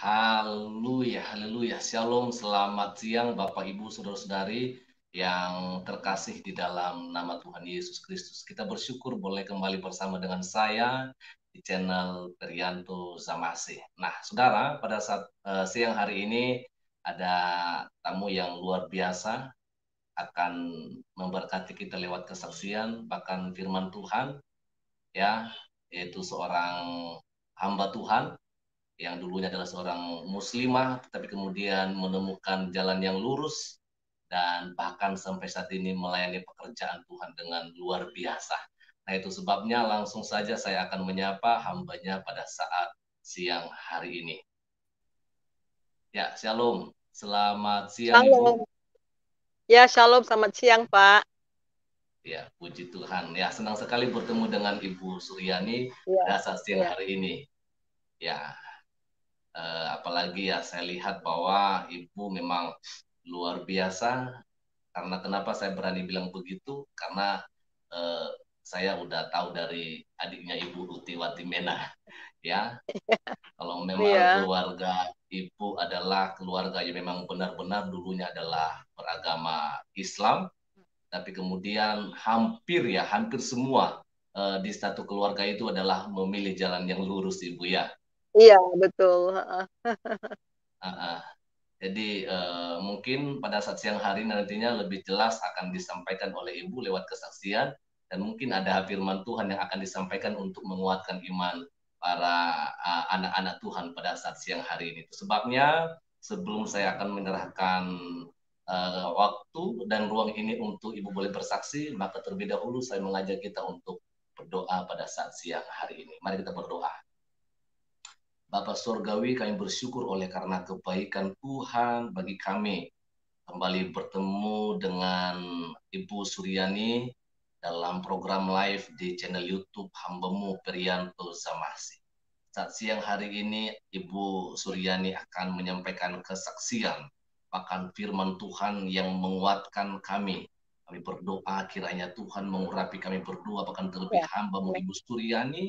Haleluya, haleluya. Shalom, selamat siang Bapak Ibu Saudara-saudari yang terkasih di dalam nama Tuhan Yesus Kristus. Kita bersyukur boleh kembali bersama dengan saya di channel Perianto Zamase. Nah, saudara, pada saat siang hari ini ada tamu yang luar biasa akan memberkati kita lewat kesaksian, bahkan firman Tuhan, ya, yaitu seorang hamba Tuhan yang dulunya adalah seorang muslimah, tapi kemudian menemukan jalan yang lurus, dan bahkan sampai saat ini melayani pekerjaan Tuhan dengan luar biasa. Nah, itu sebabnya langsung saja saya akan menyapa hambanya pada saat siang hari ini. Ya, shalom. Selamat siang, Shalom. Ibu. Ya, shalom. Selamat siang, Pak. Ya, puji Tuhan. Ya, senang sekali bertemu dengan Ibu Suryani Ya, pada saat siang ya, hari ini. Ya, apalagi ya saya lihat bahwa Ibu memang luar biasa. Karena kenapa saya berani bilang begitu? Karena eh, saya udah tahu dari adiknya Ibu Uti Watimena, ya. Kalau memang iya. keluarga Ibu adalah keluarga yang memang benar-benar dulunya adalah beragama Islam, tapi kemudian hampir semua di satu keluarga itu adalah memilih jalan yang lurus, Ibu ya. Iya, betul. Heeh. Uh, uh. Jadi mungkin pada saat siang hari nantinya lebih jelas akan disampaikan oleh Ibu lewat kesaksian, dan mungkin ada firman Tuhan yang akan disampaikan untuk menguatkan iman para anak-anak Tuhan pada saat siang hari ini. Itu sebabnya sebelum saya akan menyerahkan waktu dan ruang ini untuk Ibu boleh bersaksi, maka terlebih dahulu saya mengajak kita untuk berdoa pada saat siang hari ini. Mari kita berdoa. Bapa Surgawi, kami bersyukur oleh karena kebaikan Tuhan bagi kami kembali bertemu dengan Ibu Suryani dalam program live di channel YouTube Hambamu Perianto Zamasi. Saat siang hari ini Ibu Suryani akan menyampaikan kesaksian, bahkan firman Tuhan yang menguatkan kami. Kami berdoa kiranya Tuhan mengurapi kami berdua, bahkan terlebih Ya, hambamu amin. Ibu Suryani,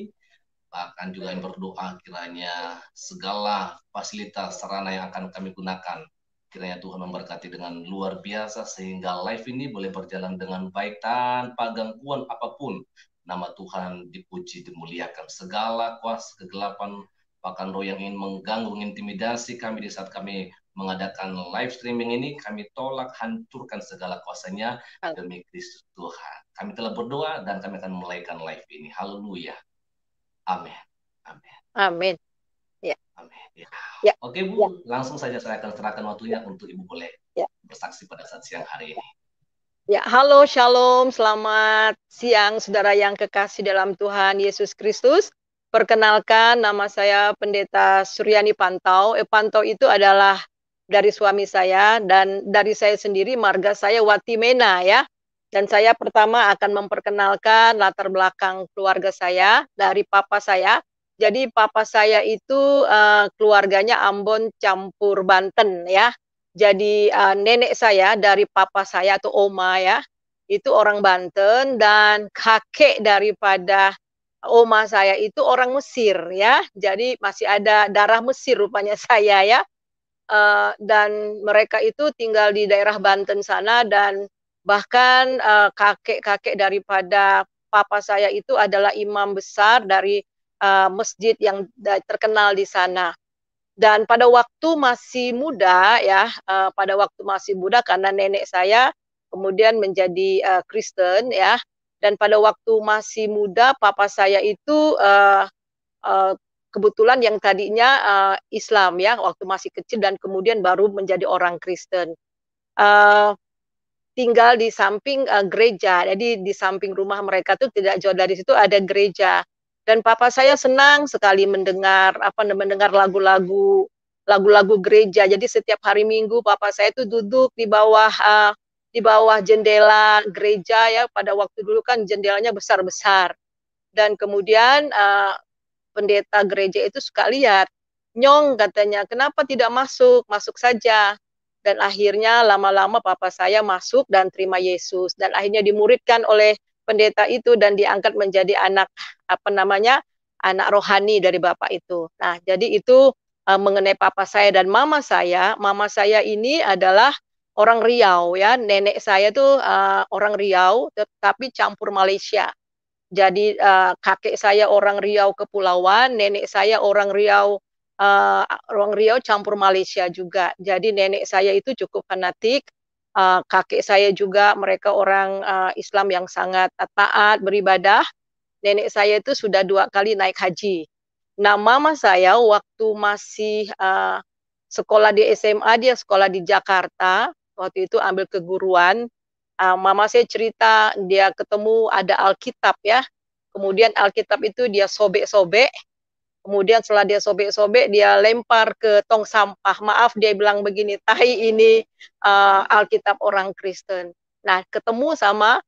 bahkan juga yang berdoa kiranya segala fasilitas sarana yang akan kami gunakan, kiranya Tuhan memberkati dengan luar biasa sehingga live ini boleh berjalan dengan baik tanpa gangguan apapun. Nama Tuhan dipuji, dimuliakan. Segala kuasa kegelapan, bahkan roh yang ingin mengganggu, mengintimidasi kami di saat kami mengadakan live streaming ini, kami tolak, hancurkan segala kuasanya demi Kristus Tuhan. Kami telah berdoa dan kami akan mulaikan live ini. Haleluya. Amin. Amin. Amin. Ya, Amin. Ya. ya, Oke, ya, Bu, langsung saja saya akan serahkan waktunya untuk Ibu boleh ya. bersaksi pada saat siang hari ini. Ya, halo, shalom. Selamat siang, saudara yang kekasih dalam Tuhan Yesus Kristus. Perkenalkan, nama saya Pendeta Suryani Pantau. Pantau itu adalah dari suami saya, dan dari saya sendiri, marga saya Watimena, ya. Dan saya pertama akan memperkenalkan latar belakang keluarga saya dari papa saya. Jadi papa saya itu keluarganya Ambon campur Banten, ya. Jadi nenek saya dari papa saya atau oma, ya, itu orang Banten, dan kakek daripada oma saya itu orang Mesir, ya. Jadi masih ada darah Mesir rupanya saya, ya. Dan mereka itu tinggal di daerah Banten sana, dan bahkan kakek-kakek daripada papa saya itu adalah imam besar dari masjid yang terkenal di sana. Dan pada waktu masih muda, ya, pada waktu masih muda karena nenek saya kemudian menjadi Kristen, ya. Dan pada waktu masih muda papa saya itu kebetulan yang tadinya Islam, ya, waktu masih kecil, dan kemudian baru menjadi orang Kristen. Uh, Tinggal di samping gereja. Jadi di samping rumah mereka tuh tidak jauh dari situ ada gereja. Dan papa saya senang sekali mendengar lagu-lagu gereja. Jadi setiap hari Minggu papa saya itu duduk di bawah jendela gereja, ya. Pada waktu dulu kan jendelanya besar-besar. Dan kemudian pendeta gereja itu suka lihat, "Nyong," katanya, "kenapa tidak masuk? Masuk saja." Dan akhirnya lama-lama papa saya masuk dan terima Yesus, dan akhirnya dimuridkan oleh pendeta itu dan diangkat menjadi anak anak rohani dari bapak itu. Nah, jadi itu mengenai papa saya dan mama saya. Mama saya ini adalah orang Riau ya. Nenek saya tuh orang Riau tetapi campur Malaysia. Jadi kakek saya orang Riau Kepulauan, nenek saya orang Riau campur Malaysia juga. Jadi nenek saya itu cukup fanatik, kakek saya juga mereka orang Islam yang sangat taat beribadah. Nenek saya itu sudah 2 kali naik haji. Nah, mama saya waktu masih sekolah di SMA, dia sekolah di Jakarta. Waktu itu ambil keguruan. Mama saya cerita dia ketemu ada Alkitab ya. Kemudian Alkitab itu dia sobek-sobek. Kemudian setelah dia sobek-sobek, dia lempar ke tong sampah. Maaf, dia bilang begini, tahi ini Alkitab orang Kristen. Nah, ketemu sama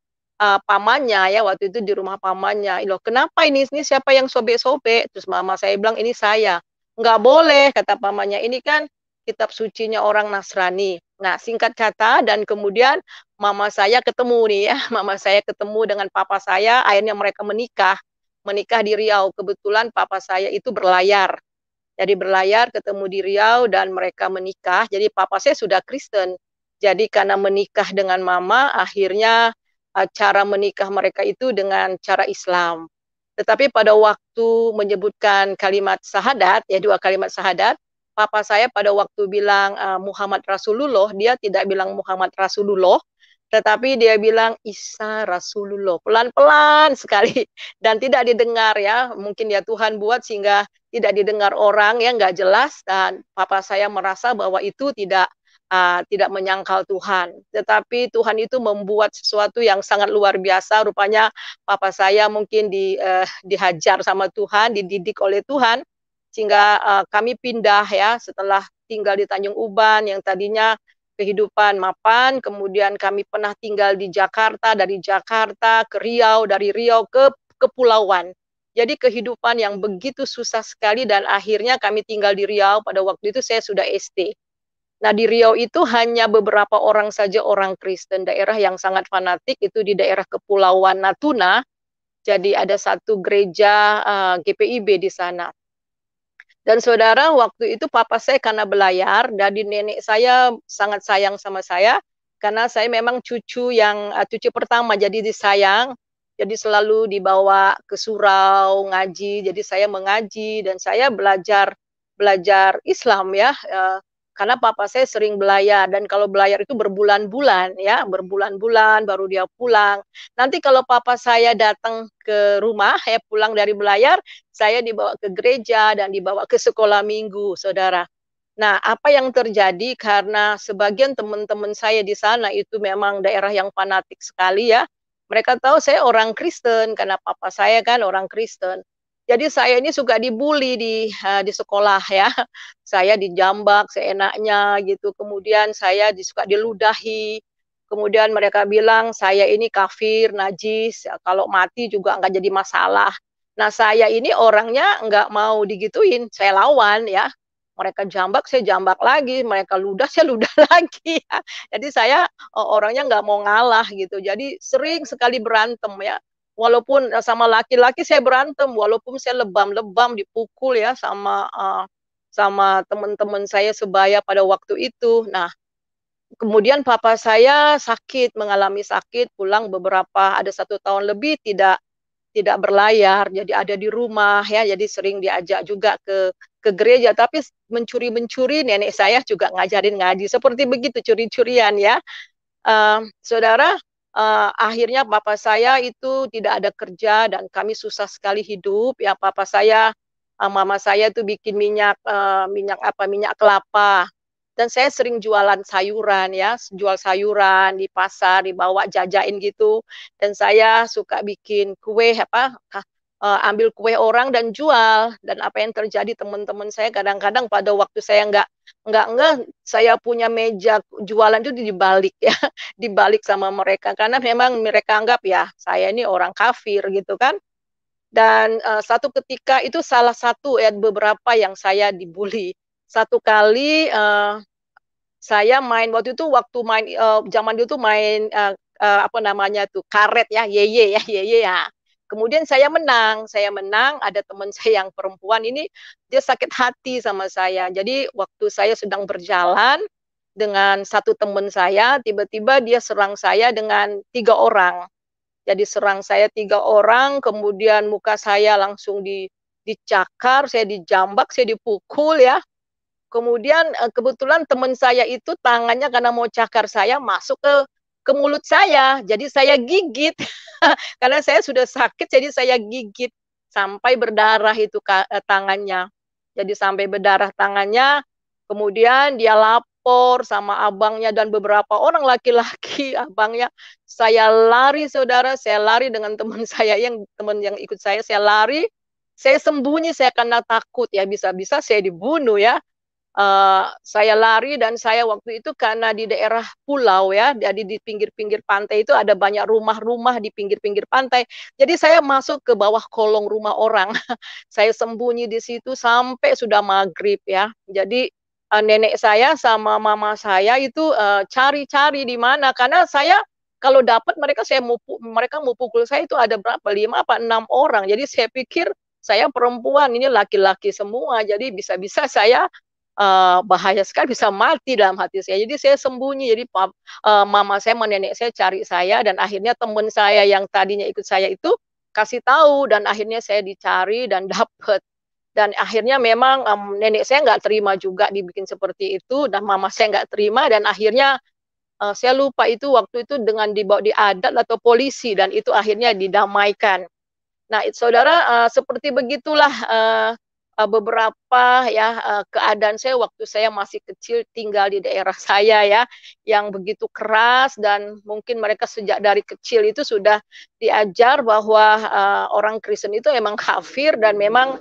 pamannya ya, waktu itu di rumah pamannya. Loh, kenapa ini siapa yang sobek-sobek? Terus mama saya bilang, ini saya. Nggak boleh, kata pamannya. Ini kan kitab sucinya orang Nasrani. Nah, singkat kata, dan kemudian mama saya ketemu nih ya. Mama saya ketemu dengan papa saya, akhirnya mereka menikah di Riau. Kebetulan papa saya itu berlayar. Jadi berlayar ketemu di Riau dan mereka menikah. Jadi papa saya sudah Kristen. Jadi karena menikah dengan mama, akhirnya cara menikah mereka itu dengan cara Islam. Tetapi pada waktu menyebutkan kalimat syahadat, ya 2 kalimat syahadat, papa saya pada waktu bilang Muhammad Rasulullah, dia tidak bilang Muhammad Rasulullah, tetapi dia bilang Isa Rasulullah. Pelan-pelan sekali dan tidak didengar ya. Mungkin ya Tuhan buat sehingga tidak didengar orang ya, nggak jelas, dan papa saya merasa bahwa itu tidak menyangkal Tuhan. Tetapi Tuhan itu membuat sesuatu yang sangat luar biasa. Rupanya papa saya mungkin dihajar sama Tuhan, dididik oleh Tuhan, sehingga kami pindah ya setelah tinggal di Tanjung Uban yang tadinya kehidupan mapan, kemudian kami pernah tinggal di Jakarta, dari Jakarta ke Riau, dari Riau ke Kepulauan. Jadi kehidupan yang begitu susah sekali dan akhirnya kami tinggal di Riau. Pada waktu itu saya sudah SD. Nah, di Riau itu hanya beberapa orang saja orang Kristen. Daerah yang sangat fanatik itu di daerah Kepulauan Natuna. Jadi ada satu gereja GPIB di sana. Dan saudara, waktu itu papa saya karena belayar, dari nenek saya sangat sayang sama saya, karena saya memang cucu pertama, jadi disayang, jadi selalu dibawa ke surau, ngaji, jadi saya mengaji, dan saya belajar belajar Islam ya, karena papa saya sering belayar, dan kalau belayar itu berbulan-bulan ya, berbulan-bulan baru dia pulang. Nanti kalau papa saya datang ke rumah, ya pulang dari belayar, saya dibawa ke gereja dan dibawa ke sekolah minggu, saudara. Nah, apa yang terjadi karena sebagian teman-teman saya di sana itu memang daerah yang fanatik sekali ya. Mereka tahu saya orang Kristen karena papa saya kan orang Kristen. Jadi saya ini suka dibully di sekolah ya. Saya dijambak seenaknya gitu. Kemudian saya suka diludahi. Kemudian mereka bilang saya ini kafir, najis. Kalau mati juga nggak jadi masalah. Nah, saya ini orangnya nggak mau digituin. Saya lawan ya. Mereka jambak, saya jambak lagi. Mereka ludah, saya ludah lagi. Ya. Jadi saya orangnya nggak mau ngalah gitu. Jadi sering sekali berantem ya. Walaupun sama laki-laki saya berantem, walaupun saya lebam-lebam dipukul ya sama teman-teman saya sebaya pada waktu itu. Nah, kemudian papa saya sakit, mengalami sakit, pulang ada 1 tahun lebih tidak berlayar, jadi ada di rumah ya, jadi sering diajak juga ke gereja, tapi mencuri-mencuri nenek saya juga ngajarin ngaji, seperti begitu curi-curian ya. Saudara, akhirnya papa saya itu tidak ada kerja dan kami susah sekali hidup ya. Papa saya, mama saya tuh bikin minyak kelapa. Dan saya sering jualan sayuran ya, jual sayuran di pasar, dibawa jajain gitu. Dan saya suka bikin kue ambil kue orang dan jual. Dan apa yang terjadi teman-teman saya kadang-kadang pada waktu saya nggak saya punya meja jualan itu dibalik ya, dibalik sama mereka karena memang mereka anggap ya saya ini orang kafir gitu kan. Dan satu ketika itu salah satu ya beberapa yang saya dibully. Satu kali saya main waktu main zaman itu tuh main apa namanya tuh karet ya, yeye ya, yeye ya. Kemudian saya menang, ada teman saya yang perempuan ini dia sakit hati sama saya. Jadi waktu saya sedang berjalan dengan satu teman saya, tiba-tiba dia serang saya dengan 3 orang. Jadi serang saya 3 orang, kemudian muka saya langsung dicakar, saya dijambak, saya dipukul ya. Kemudian kebetulan teman saya itu tangannya karena mau cakar saya masuk ke mulut saya. Jadi saya gigit. Karena saya sudah sakit jadi saya gigit sampai berdarah itu tangannya. Jadi sampai berdarah tangannya. Kemudian dia lapor sama abangnya dan beberapa orang laki-laki abangnya. Saya lari saudara, saya lari dengan teman saya teman yang ikut saya lari. Saya sembunyi, saya karena takut ya bisa-bisa saya dibunuh ya. Saya lari dan saya waktu itu karena di daerah pulau ya, jadi di pinggir-pinggir pantai itu ada banyak rumah-rumah di pinggir-pinggir pantai. Jadi saya masuk ke bawah kolong rumah orang. Saya sembunyi di situ sampai sudah maghrib ya. Jadi nenek saya sama mama saya itu cari-cari di mana karena saya kalau dapat mereka mau pukul saya itu ada berapa 5 apa 6 orang. Jadi saya pikir saya perempuan ini laki-laki semua. Jadi bisa-bisa saya bahaya sekali bisa mati dalam hati saya. Jadi saya sembunyi. Jadi mama saya sama nenek saya cari saya dan akhirnya teman saya yang tadinya ikut saya itu kasih tahu dan akhirnya saya dicari dan dapet. Dan akhirnya memang nenek saya nggak terima juga dibikin seperti itu dan mama saya nggak terima dan akhirnya saya lupa itu waktu itu dengan dibawa di adat atau polisi dan itu akhirnya didamaikan. Nah, saudara, seperti begitulah beberapa ya keadaan saya waktu saya masih kecil tinggal di daerah saya ya, yang begitu keras dan mungkin mereka sejak dari kecil itu sudah diajar bahwa orang Kristen itu emang kafir dan memang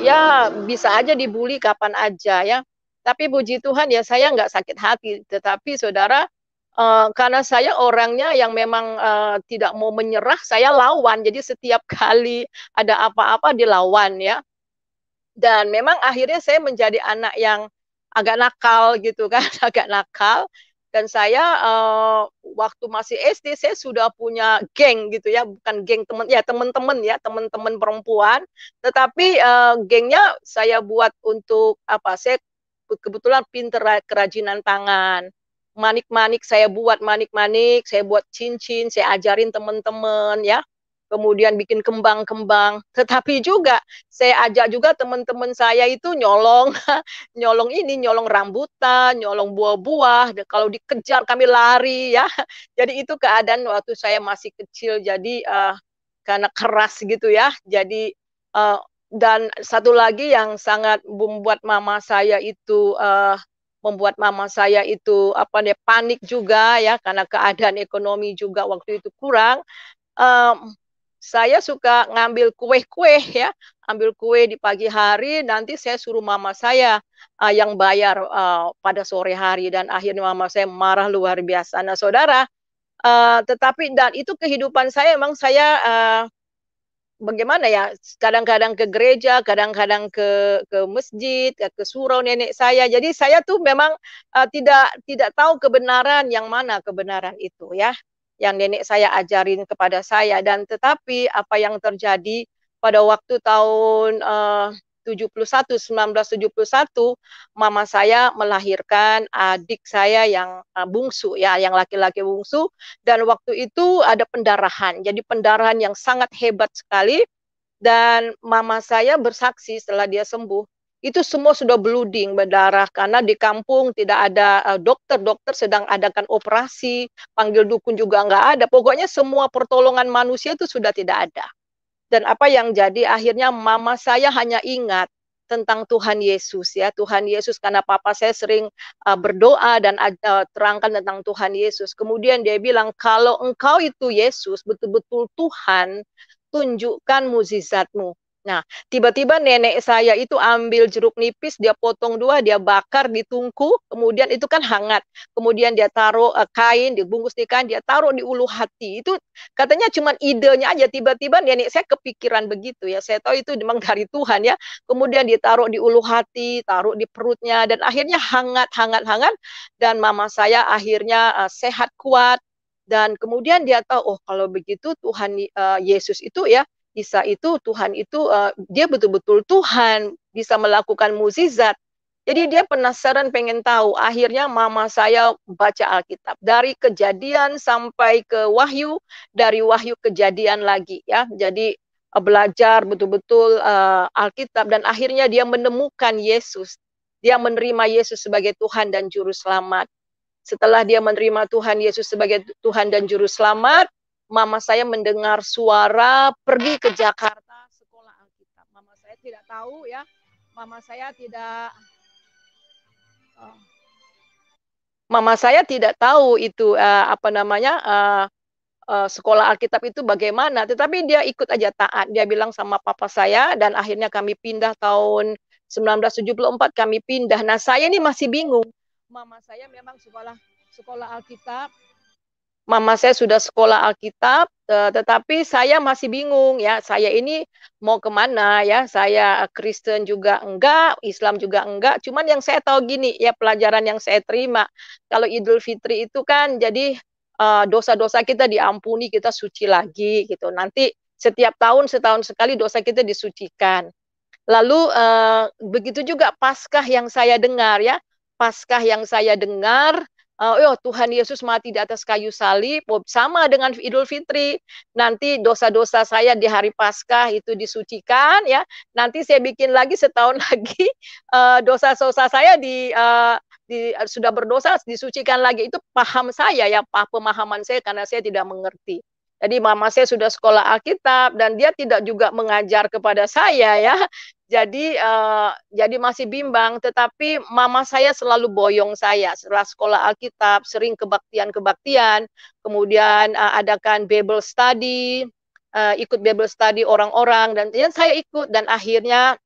ya bisa aja dibully kapan aja ya. Tapi puji Tuhan ya saya nggak sakit hati, tetapi saudara karena saya orangnya yang memang tidak mau menyerah, saya lawan. Jadi setiap kali ada apa-apa dilawan ya. Dan memang akhirnya saya menjadi anak yang agak nakal gitu kan, agak nakal. Dan saya waktu masih SD saya sudah punya geng gitu ya, bukan geng teman ya teman-teman ya, teman-teman perempuan. Tetapi gengnya saya buat untuk apa? Saya kebetulan pinter kerajinan tangan. Manik-manik saya buat manik-manik, saya buat cincin, saya ajarin teman-teman ya. Kemudian bikin kembang-kembang. Tetapi juga saya ajak juga teman-teman saya itu nyolong nyolong ini, nyolong rambutan, nyolong buah-buah. Kalau dikejar kami lari ya. Jadi itu keadaan waktu saya masih kecil. Jadi karena keras gitu ya. Jadi dan satu lagi yang sangat membuat mama saya itu apa deh panik juga ya karena keadaan ekonomi juga waktu itu kurang. Um, saya suka ngambil kue-kue ya, ambil kue di pagi hari, nanti saya suruh mama saya yang bayar pada sore hari dan akhirnya mama saya marah luar biasa. Nah, saudara, tetapi dan itu kehidupan saya memang saya bagaimana ya kadang-kadang ke gereja kadang-kadang ke masjid ke surau nenek saya jadi saya tuh memang tidak tahu kebenaran yang mana kebenaran itu ya yang nenek saya ajarin kepada saya dan tetapi apa yang terjadi pada waktu tahun 1971 mama saya melahirkan adik saya yang bungsu ya yang laki-laki bungsu dan waktu itu ada pendarahan. Jadi pendarahan yang sangat hebat sekali dan mama saya bersaksi setelah dia sembuh. Itu semua sudah blooding, berdarah karena di kampung tidak ada dokter-dokter sedang adakan operasi, panggil dukun juga nggak ada. Pokoknya semua pertolongan manusia itu sudah tidak ada. Dan apa yang jadi akhirnya mama saya hanya ingat tentang Tuhan Yesus ya Tuhan Yesus karena papa saya sering berdoa dan terangkan tentang Tuhan Yesus kemudian dia bilang kalau engkau itu Yesus betul-betul Tuhan tunjukkan mukjizatmu. Nah, tiba-tiba nenek saya itu ambil jeruk nipis, dia potong dua, dia bakar di tungku, kemudian itu kan hangat. Kemudian dia taruh kain, dibungkus di kain, dia taruh di ulu hati. Itu katanya cuma idenya aja, tiba-tiba nenek saya kepikiran begitu ya. Saya tahu itu memang dari Tuhan ya. Kemudian ditaruh di ulu hati, taruh di perutnya, dan akhirnya hangat, hangat, hangat. Dan mama saya akhirnya sehat kuat, Dan kemudian dia tahu, oh kalau begitu Tuhan Yesus itu ya, Isa itu, Tuhan itu, dia betul-betul Tuhan, bisa melakukan mukjizat. Jadi dia penasaran pengen tahu. Akhirnya mama saya baca Alkitab. Dari Kejadian sampai ke Wahyu, dari Wahyu Kejadian lagi ya. Jadi belajar betul-betul Alkitab dan akhirnya dia menemukan Yesus. Dia menerima Yesus sebagai Tuhan dan Juru Selamat. Setelah dia menerima Tuhan Yesus sebagai Tuhan dan Juru Selamat, mama saya mendengar suara pergi ke Jakarta sekolah Alkitab. Mama saya tidak tahu ya. Mama saya tidak Mama saya tidak tahu itu apa namanya sekolah Alkitab itu bagaimana, tetapi dia ikut aja taat. Dia bilang sama papa saya dan akhirnya kami pindah tahun 1974 kami pindah. Nah, saya ini masih bingung. Mama saya memang sekolah sekolah Alkitab. Mama saya sudah sekolah Alkitab, tetapi saya masih bingung ya. Saya ini mau kemana ya? Saya Kristen juga enggak, Islam juga enggak. Cuman yang saya tahu gini ya, pelajaran yang saya terima. Kalau Idul Fitri itu kan jadi dosa-dosa kita diampuni, kita suci lagi gitu. Nanti setiap tahun setahun sekali dosa kita disucikan. Lalu begitu juga Paskah yang saya dengar ya. Paskah yang saya dengar, oh Tuhan Yesus mati di atas kayu salib, sama dengan Idul Fitri. Nanti dosa-dosa saya di hari Paskah itu disucikan ya. Nanti saya bikin lagi setahun lagi dosa-dosa saya sudah berdosa disucikan lagi. Itu paham saya ya, pemahaman saya karena saya tidak mengerti. Jadi mama saya sudah sekolah Alkitab dan dia tidak juga mengajar kepada saya ya. Jadi masih bimbang, tetapi mama saya selalu boyong saya setelah sekolah Alkitab, sering kebaktian-kebaktian, kemudian adakan Bible study, ikut Bible study orang-orang dan saya ikut dan akhirnya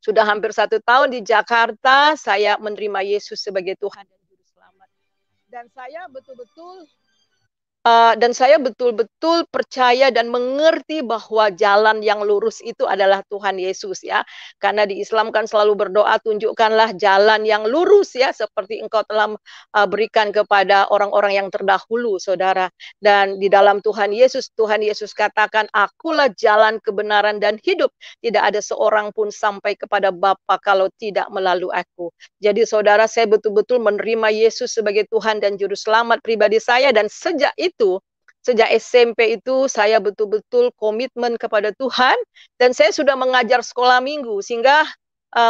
sudah hampir 1 tahun di Jakarta saya menerima Yesus sebagai Tuhan dan Juru Selamat. Dan saya betul-betul percaya dan mengerti bahwa jalan yang lurus itu adalah Tuhan Yesus ya. Karena di Islam kan selalu berdoa, tunjukkanlah jalan yang lurus ya, seperti engkau telah berikan kepada orang-orang yang terdahulu, saudara. Dan di dalam Tuhan Yesus katakan, akulah jalan kebenaran dan hidup. Tidak ada seorang pun sampai kepada Bapa kalau tidak melalui aku. Jadi saudara, saya betul-betul menerima Yesus sebagai Tuhan dan Juru Selamat pribadi saya, dan sejak SMP itu saya betul-betul komitmen kepada Tuhan, dan saya sudah mengajar sekolah minggu, sehingga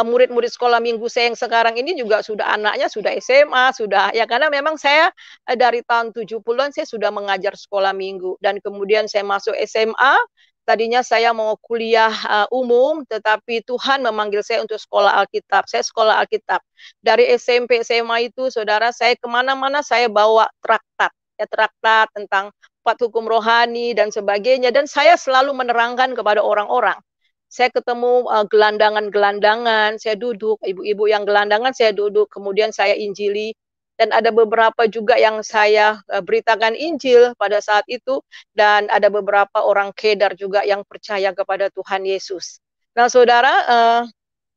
murid-murid sekolah minggu saya yang sekarang ini juga sudah anaknya sudah SMA, sudah ya, karena memang saya dari tahun 70-an saya sudah mengajar sekolah minggu, dan kemudian saya masuk SMA. Tadinya saya mau kuliah umum, tetapi Tuhan memanggil saya untuk sekolah Alkitab. Saya sekolah Alkitab. Dari SMP, SMA itu, saudara, saya kemana-mana saya bawa traktat. Ya, traktat tentang 4 hukum rohani dan sebagainya. Dan saya selalu menerangkan kepada orang-orang. Saya ketemu gelandangan-gelandangan, saya duduk, ibu-ibu yang gelandangan saya duduk, kemudian saya injili. Dan ada beberapa juga yang saya beritakan Injil pada saat itu, dan ada beberapa orang Kedar juga yang percaya kepada Tuhan Yesus. Nah, saudara,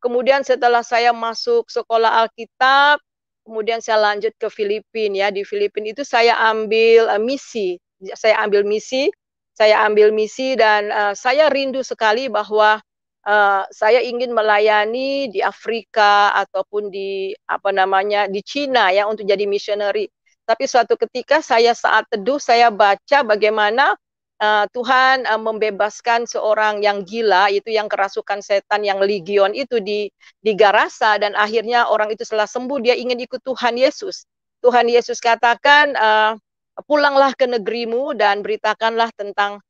kemudian setelah saya masuk sekolah Alkitab, kemudian saya lanjut ke Filipina ya. Di Filipina itu saya ambil misi. Saya ambil misi dan saya rindu sekali bahwa saya ingin melayani di Afrika ataupun di di Cina ya, untuk jadi missionary. Tapi suatu ketika saya saat teduh saya baca bagaimana Tuhan membebaskan seorang yang gila, itu yang kerasukan setan, yang legion itu di Garasa, dan akhirnya orang itu setelah sembuh dia ingin ikut Tuhan Yesus. Tuhan Yesus katakan, pulanglah ke negerimu dan beritakanlah tentang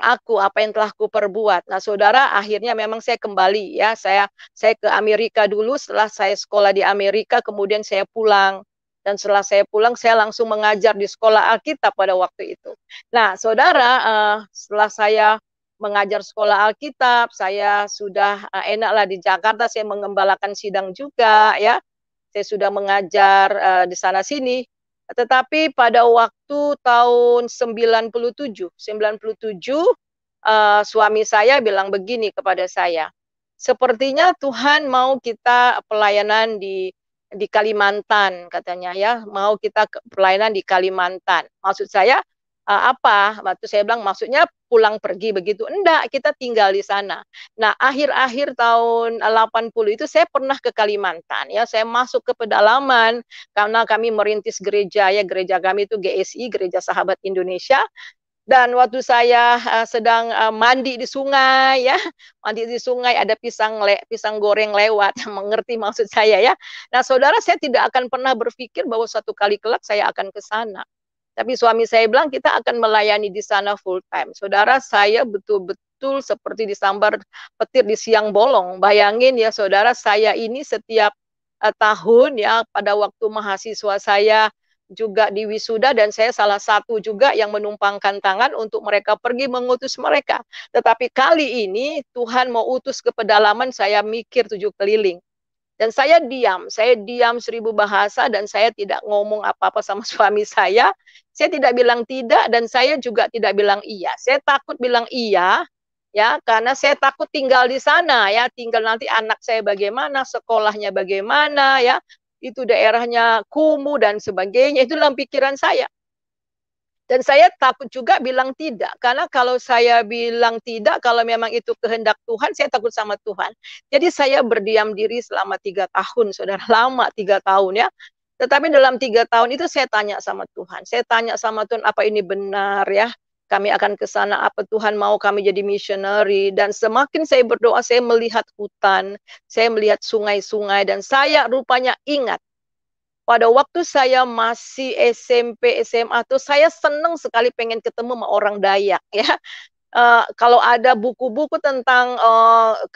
aku, apa yang telah kuperbuat. Nah, saudara, akhirnya memang saya kembali ya. Saya ke Amerika dulu, setelah saya sekolah di Amerika, kemudian saya pulang. Dan setelah saya pulang, saya langsung mengajar di sekolah Alkitab pada waktu itu. Nah, saudara, setelah saya mengajar sekolah Alkitab, saya sudah enaklah di Jakarta, saya mengembalakan sidang juga ya. Saya sudah mengajar di sana sini. Tetapi pada waktu tahun 97, suami saya bilang begini kepada saya, sepertinya Tuhan mau kita pelayanan di di Kalimantan katanya ya, mau kita pelayanan di Kalimantan. Maksud saya apa? Waktu saya bilang maksudnya pulang pergi begitu. Enggak, kita tinggal di sana. Nah, akhir-akhir tahun 80 itu saya pernah ke Kalimantan ya. Saya masuk ke pedalaman karena kami merintis gereja ya. Gereja kami itu GSI, Gereja Sahabat Indonesia. Dan waktu saya sedang mandi di sungai ya, mandi di sungai ada pisang goreng lewat, mengerti maksud saya ya. Nah, saudara, saya tidak akan pernah berpikir bahwa suatu kali kelak saya akan ke sana. Tapi suami saya bilang kita akan melayani di sana full time. Saudara, saya betul-betul seperti disambar petir di siang bolong. Bayangin ya saudara, saya ini setiap tahun ya pada waktu mahasiswa saya juga di wisuda, dan saya salah satu juga yang menumpangkan tangan untuk mereka pergi mengutus mereka. Tetapi kali ini Tuhan mau utus ke pedalaman, saya mikir 7 keliling. Dan saya diam 1000 bahasa, dan saya tidak ngomong apa-apa sama suami saya. Saya tidak bilang tidak, dan saya juga tidak bilang iya. Saya takut bilang iya, ya, karena saya takut tinggal di sana, ya, tinggal nanti anak saya bagaimana, sekolahnya bagaimana, ya, itu daerahnya kumuh dan sebagainya, itu dalam pikiran saya. Dan saya takut juga bilang tidak, karena kalau saya bilang tidak, kalau memang itu kehendak Tuhan, saya takut sama Tuhan. Jadi saya berdiam diri selama 3 tahun, saudara, lama 3 tahun ya. Tetapi dalam 3 tahun itu saya tanya sama Tuhan. Saya tanya sama Tuhan, apa ini benar ya? Kami akan ke sana, apa Tuhan mau kami jadi missionary? Dan semakin saya berdoa, saya melihat hutan, saya melihat sungai-sungai, dan saya rupanya ingat pada waktu saya masih SMP, SMA tuh saya senang sekali pengen ketemu sama orang Dayak ya. Kalau ada buku-buku tentang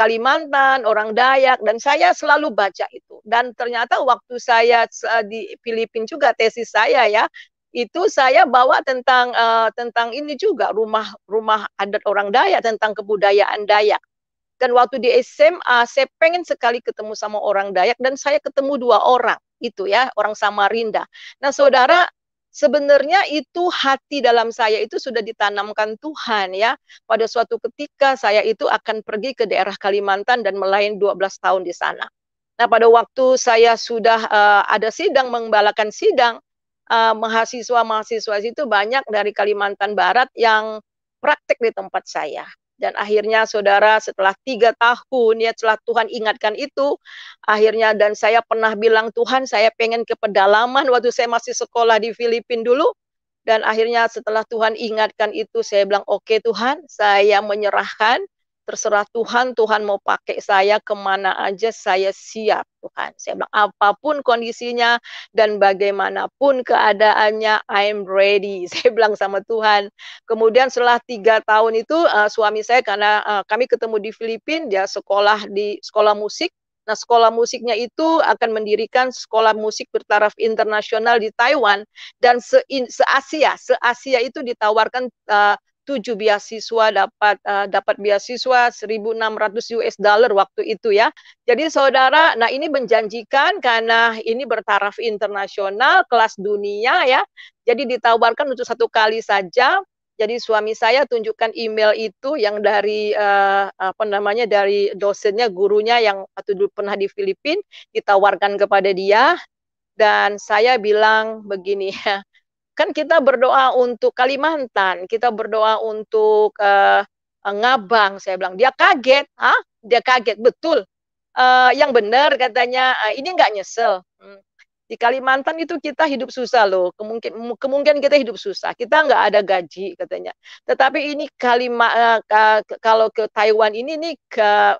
Kalimantan, orang Dayak, dan saya selalu baca itu. Dan ternyata waktu saya di Filipina juga tesis saya ya, itu saya bawa tentang ini juga rumah adat orang Dayak, tentang kebudayaan Dayak. Dan waktu di SMA, saya pengen sekali ketemu sama orang Dayak, dan saya ketemu 2 orang, itu ya, orang Samarinda. Nah, saudara, sebenarnya itu hati dalam saya itu sudah ditanamkan Tuhan ya. Pada suatu ketika saya itu akan pergi ke daerah Kalimantan dan melayani 12 tahun di sana. Nah, pada waktu saya sudah ada sidang, mengembalakan sidang, mahasiswa-mahasiswa itu banyak dari Kalimantan Barat yang praktek di tempat saya. Dan akhirnya saudara, setelah 3 tahun ya, setelah Tuhan ingatkan itu, akhirnya, dan saya pernah bilang, Tuhan saya pengen ke pedalaman waktu saya masih sekolah di Filipina dulu. Dan akhirnya setelah Tuhan ingatkan itu, saya bilang, oke Tuhan, saya menyerahkan, terserah Tuhan, Tuhan mau pakai saya kemana aja, saya siap Tuhan. Saya bilang, apapun kondisinya dan bagaimanapun keadaannya, I'm ready. Saya bilang sama Tuhan. Kemudian setelah 3 tahun itu, suami saya, karena kami ketemu di Filipina, dia sekolah di sekolah musik. Nah, sekolah musiknya itu akan mendirikan sekolah musik bertaraf internasional di Taiwan, dan se-Asia itu ditawarkan 7 beasiswa, dapat beasiswa 1.600 US dollar waktu itu ya. Jadi saudara, nah ini menjanjikan karena ini bertaraf internasional, kelas dunia ya. Jadi ditawarkan untuk 1 kali saja. Jadi suami saya tunjukkan email itu yang dari dari dosennya, gurunya yang waktu dulu pernah di Filipina, ditawarkan kepada dia. Dan saya bilang begini, kan kita berdoa untuk Kalimantan, kita berdoa untuk Ngabang. Saya bilang, dia kaget, dia kaget, betul. Yang benar katanya, ini nggak nyesel. Di Kalimantan itu kita hidup susah loh, kemungkinan kita hidup susah, kita nggak ada gaji katanya. Tetapi ini kalau ke Taiwan ini nih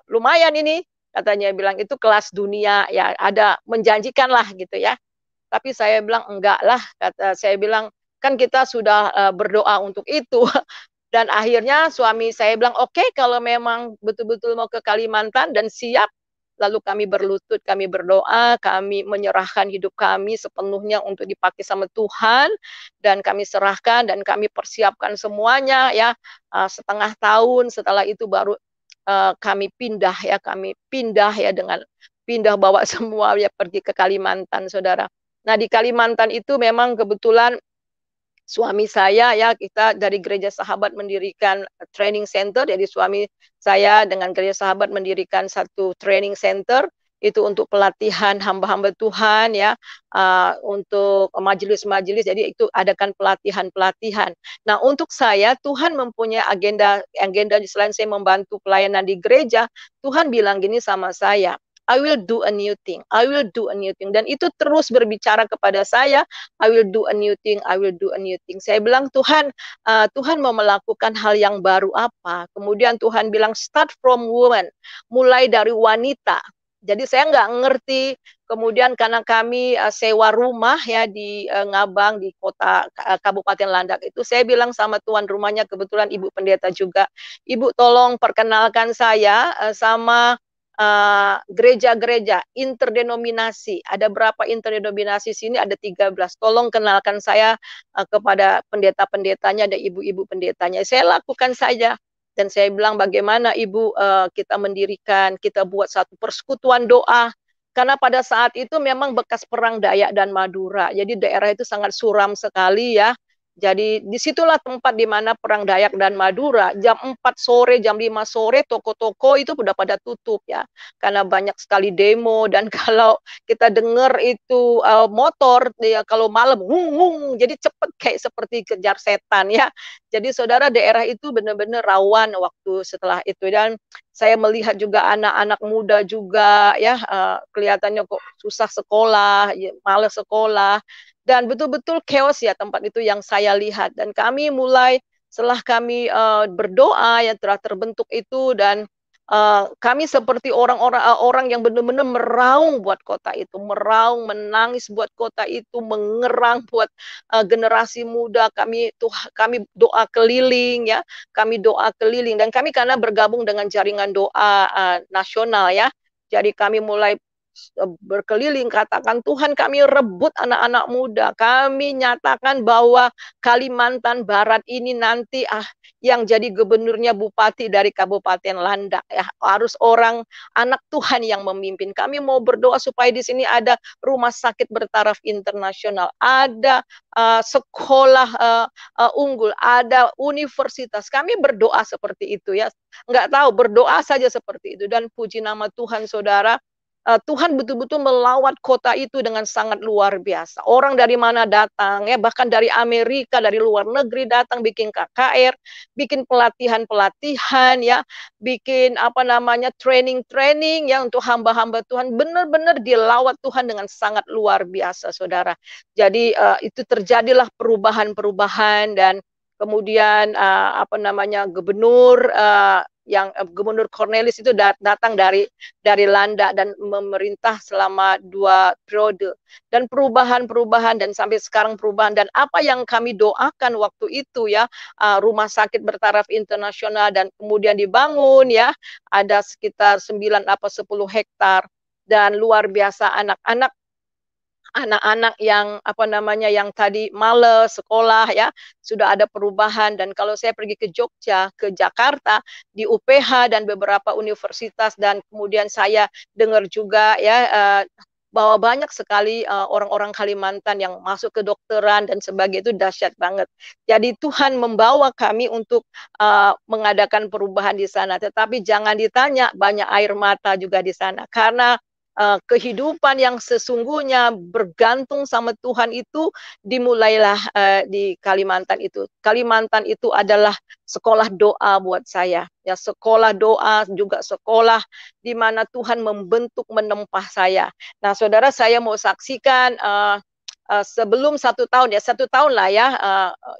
lumayan ini, katanya bilang itu kelas dunia ya, ada menjanjikan lah gitu ya. Tapi saya bilang enggak lah, kata saya bilang kan kita sudah berdoa untuk itu. Dan akhirnya suami saya bilang oke, kalau memang betul-betul mau ke Kalimantan dan siap. Lalu kami berlutut, kami berdoa, kami menyerahkan hidup kami sepenuhnya untuk dipakai sama Tuhan, dan kami serahkan dan kami persiapkan semuanya ya. Setengah tahun setelah itu baru kami pindah ya, dengan pindah bawa semua ya pergi ke Kalimantan, saudara. Nah, di Kalimantan itu memang kebetulan suami saya ya, kita dari Gereja Sahabat mendirikan training center. Jadi suami saya dengan Gereja Sahabat mendirikan satu training center itu untuk pelatihan hamba-hamba Tuhan ya, untuk majelis-majelis, jadi itu adakan pelatihan-pelatihan. Nah, untuk saya Tuhan mempunyai agenda selain saya membantu pelayanan di gereja, Tuhan bilang gini sama saya, I will do a new thing. I will do a new thing. Dan itu terus berbicara kepada saya, I will do a new thing. I will do a new thing. Saya bilang, Tuhan, Tuhan mau melakukan hal yang baru apa? Kemudian Tuhan bilang, start from woman. Mulai dari wanita. Jadi saya nggak ngerti. Kemudian karena kami sewa rumah ya di Ngabang, di kota Kabupaten Landak itu, saya bilang sama tuan rumahnya, kebetulan Ibu Pendeta juga, Ibu tolong perkenalkan saya sama gereja-gereja interdenominasi. Ada berapa interdenominasi sini? Ada 13. Tolong kenalkan saya kepada pendeta-pendetanya, ada ibu-ibu pendetanya. Saya lakukan saja. Dan saya bilang, bagaimana Ibu kita mendirikan, kita buat satu persekutuan doa. Karena pada saat itu memang bekas perang Dayak dan Madura. Jadi daerah itu sangat suram sekali ya. Jadi disitulah tempat di mana perang Dayak dan Madura. Jam 4 sore, jam 5 sore, toko-toko itu sudah pada tutup ya. Karena banyak sekali demo, dan kalau kita dengar itu motor, ya, kalau malam, jadi cepat kayak seperti kejar setan ya. Jadi saudara, daerah itu benar-benar rawan waktu setelah itu. Dan saya melihat juga anak-anak muda juga ya, kelihatannya kok susah sekolah, ya, malas sekolah. Dan betul-betul chaos ya tempat itu yang saya lihat. Dan kami mulai, setelah kami berdoa yang telah terbentuk itu, dan kami seperti orang yang benar-benar meraung buat kota itu, meraung, menangis buat kota itu, mengerang buat generasi muda. Kami doa keliling ya, kami doa keliling, dan kami karena bergabung dengan jaringan doa nasional ya, jadi kami mulai berkeliling, katakan, Tuhan, kami rebut anak-anak muda, kami nyatakan bahwa Kalimantan Barat ini nanti yang jadi gubernurnya bupati dari Kabupaten Landak ya, harus orang anak Tuhan yang memimpin. Kami mau berdoa supaya di sini ada rumah sakit bertaraf internasional, ada sekolah unggul, ada universitas. Kami berdoa seperti itu ya, nggak tahu, berdoa saja seperti itu. Dan puji nama Tuhan, saudara, Tuhan betul-betul melawat kota itu dengan sangat luar biasa. Orang dari mana datang ya, bahkan dari Amerika, dari luar negeri datang, bikin KKR, bikin pelatihan-pelatihan ya, bikin training-training ya untuk hamba-hamba Tuhan. Benar-benar dilawat Tuhan dengan sangat luar biasa, saudara. Jadi itu terjadilah perubahan-perubahan. Dan kemudian gubernur Gubernur Cornelis itu datang dari Landa dan memerintah selama 2 periode, dan perubahan-perubahan, dan sampai sekarang perubahan. Dan apa yang kami doakan waktu itu ya, rumah sakit bertaraf internasional, dan kemudian dibangun ya, ada sekitar 9 apa 10 hektar, dan luar biasa anak-anak yang yang tadi males sekolah ya, sudah ada perubahan. Dan kalau saya pergi ke Jogja, ke Jakarta, di UPH dan beberapa universitas, dan kemudian saya dengar juga ya bahwa banyak sekali orang-orang Kalimantan yang masuk ke dokteran dan sebagainya, itu dahsyat banget. Jadi Tuhan membawa kami untuk mengadakan perubahan di sana. Tetapi jangan ditanya, banyak air mata juga di sana, karena kehidupan yang sesungguhnya bergantung sama Tuhan itu dimulailah di Kalimantan itu. Kalimantan itu adalah sekolah doa buat saya. Ya, sekolah doa, juga sekolah di mana Tuhan membentuk, menempa saya. Nah, saudara, saya mau saksikan sebelum 1 tahun ya, 1 tahun lah ya,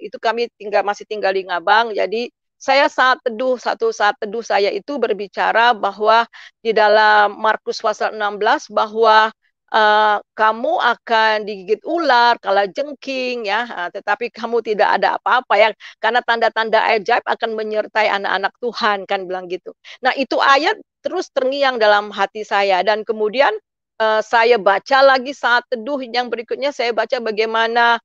itu kami masih tinggal di Ngabang. Jadi saya satu saat teduh saya itu berbicara bahwa di dalam Markus pasal 16 bahwa kamu akan digigit ular, kalajengking ya, tetapi kamu tidak ada apa-apa ya, karena tanda-tanda ajaib akan menyertai anak-anak Tuhan, kan bilang gitu. Nah, itu ayat terus terngiang dalam hati saya. Dan kemudian saya baca lagi saat teduh yang berikutnya, saya baca bagaimana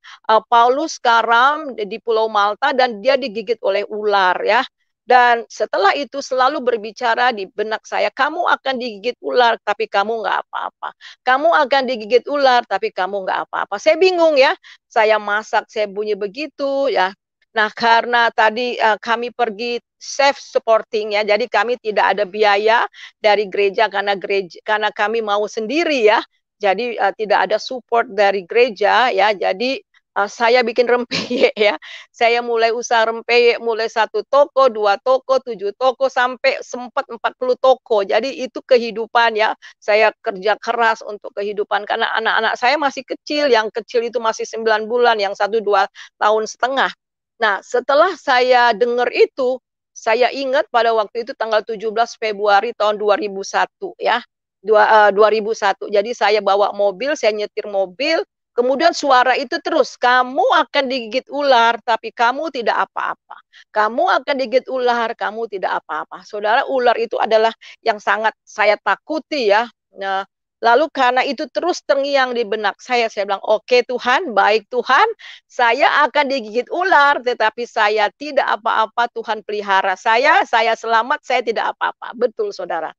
Paulus karam di Pulau Malta dan dia digigit oleh ular ya. Dan setelah itu selalu berbicara di benak saya, kamu akan digigit ular tapi kamu nggak apa-apa. Kamu akan digigit ular tapi kamu nggak apa-apa. Saya bingung ya, saya masak, saya bunyi begitu ya. Nah, karena tadi kami pergi self supporting ya, jadi kami tidak ada biaya dari gereja karena kami mau sendiri ya. Jadi tidak ada support dari gereja ya. Jadi saya bikin rempeyek ya. Saya mulai usaha rempeyek, mulai 1 toko, 2 toko, 7 toko, sampai sempat 40 toko. Jadi itu kehidupan ya. Saya kerja keras untuk kehidupan karena anak-anak saya masih kecil. Yang kecil itu masih 9 bulan, yang 1 2 tahun setengah. Nah, setelah saya dengar itu, saya ingat pada waktu itu tanggal 17 Februari tahun 2001 ya. 2001. Jadi saya bawa mobil, saya nyetir mobil, kemudian suara itu terus, kamu akan digigit ular, tapi kamu tidak apa-apa. Kamu akan digigit ular, kamu tidak apa-apa. Saudara, ular itu adalah yang sangat saya takuti ya. Nah, lalu karena itu terus terngiang di benak saya bilang, oke Tuhan, baik Tuhan, saya akan digigit ular, tetapi saya tidak apa-apa, Tuhan pelihara saya selamat, saya tidak apa-apa. Betul, saudara.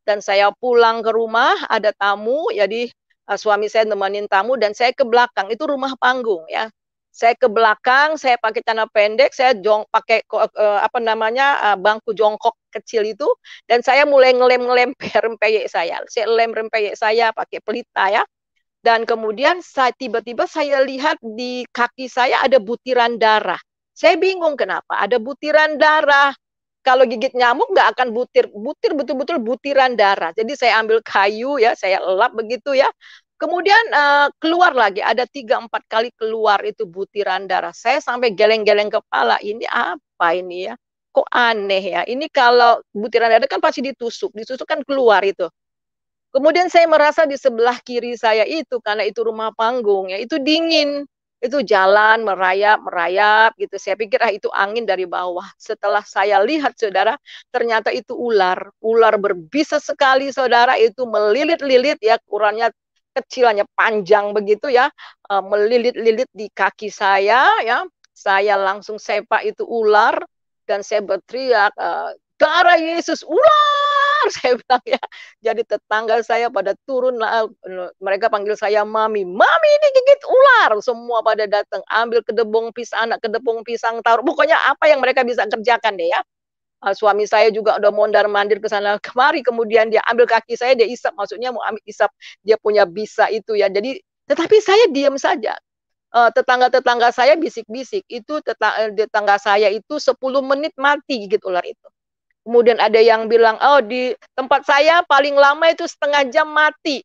Dan saya pulang ke rumah, ada tamu, jadi suami saya nemenin tamu, dan saya ke belakang, itu rumah panggung ya. Saya ke belakang, saya pakai celana pendek, saya pakai apa namanya bangku jongkok kecil itu, dan saya mulai ngelem rempeyek saya. Saya lem rempeyek saya pakai pelita ya. Dan kemudian tiba-tiba saya lihat di kaki saya ada butiran darah. Saya bingung kenapa ada butiran darah. Kalau gigit nyamuk nggak akan butir betul-betul butiran darah. Jadi saya ambil kayu ya, saya elap begitu ya. Kemudian keluar lagi, ada 3-4 kali keluar itu butiran darah. Saya sampai geleng-geleng kepala, ini apa ini ya? Kok aneh ya? Ini kalau butiran darah kan pasti ditusuk kan keluar itu. Kemudian saya merasa di sebelah kiri saya itu, karena itu rumah panggung, ya itu dingin. Itu jalan merayap-merayap gitu. Saya pikir itu angin dari bawah. Setelah saya lihat, saudara, ternyata itu ular. Ular berbisa sekali, saudara. Itu melilit-lilit ya, ukurannya kecil, hanya panjang begitu ya. Melilit-lilit di kaki saya ya. Saya langsung sepak itu ular. Dan saya berteriak, darah Yesus, ular! Saya bilang ya. Jadi tetangga saya pada turun, mereka panggil saya mami. Mami, ini gigit ular. Semua pada datang, ambil kedebong pisang, anak kedebong pisang, taruh. Pokoknya apa yang mereka bisa kerjakan deh ya. Suami saya juga udah mondar-mandir ke sana kemari, kemudian dia ambil kaki saya, dia isap, maksudnya mau ambil isap, dia punya bisa itu ya. Jadi, tetapi saya diam saja. Tetangga-tetangga saya bisik-bisik, itu tetangga saya itu 10 menit mati gigit ular itu. Kemudian ada yang bilang, oh di tempat saya paling lama itu setengah jam mati.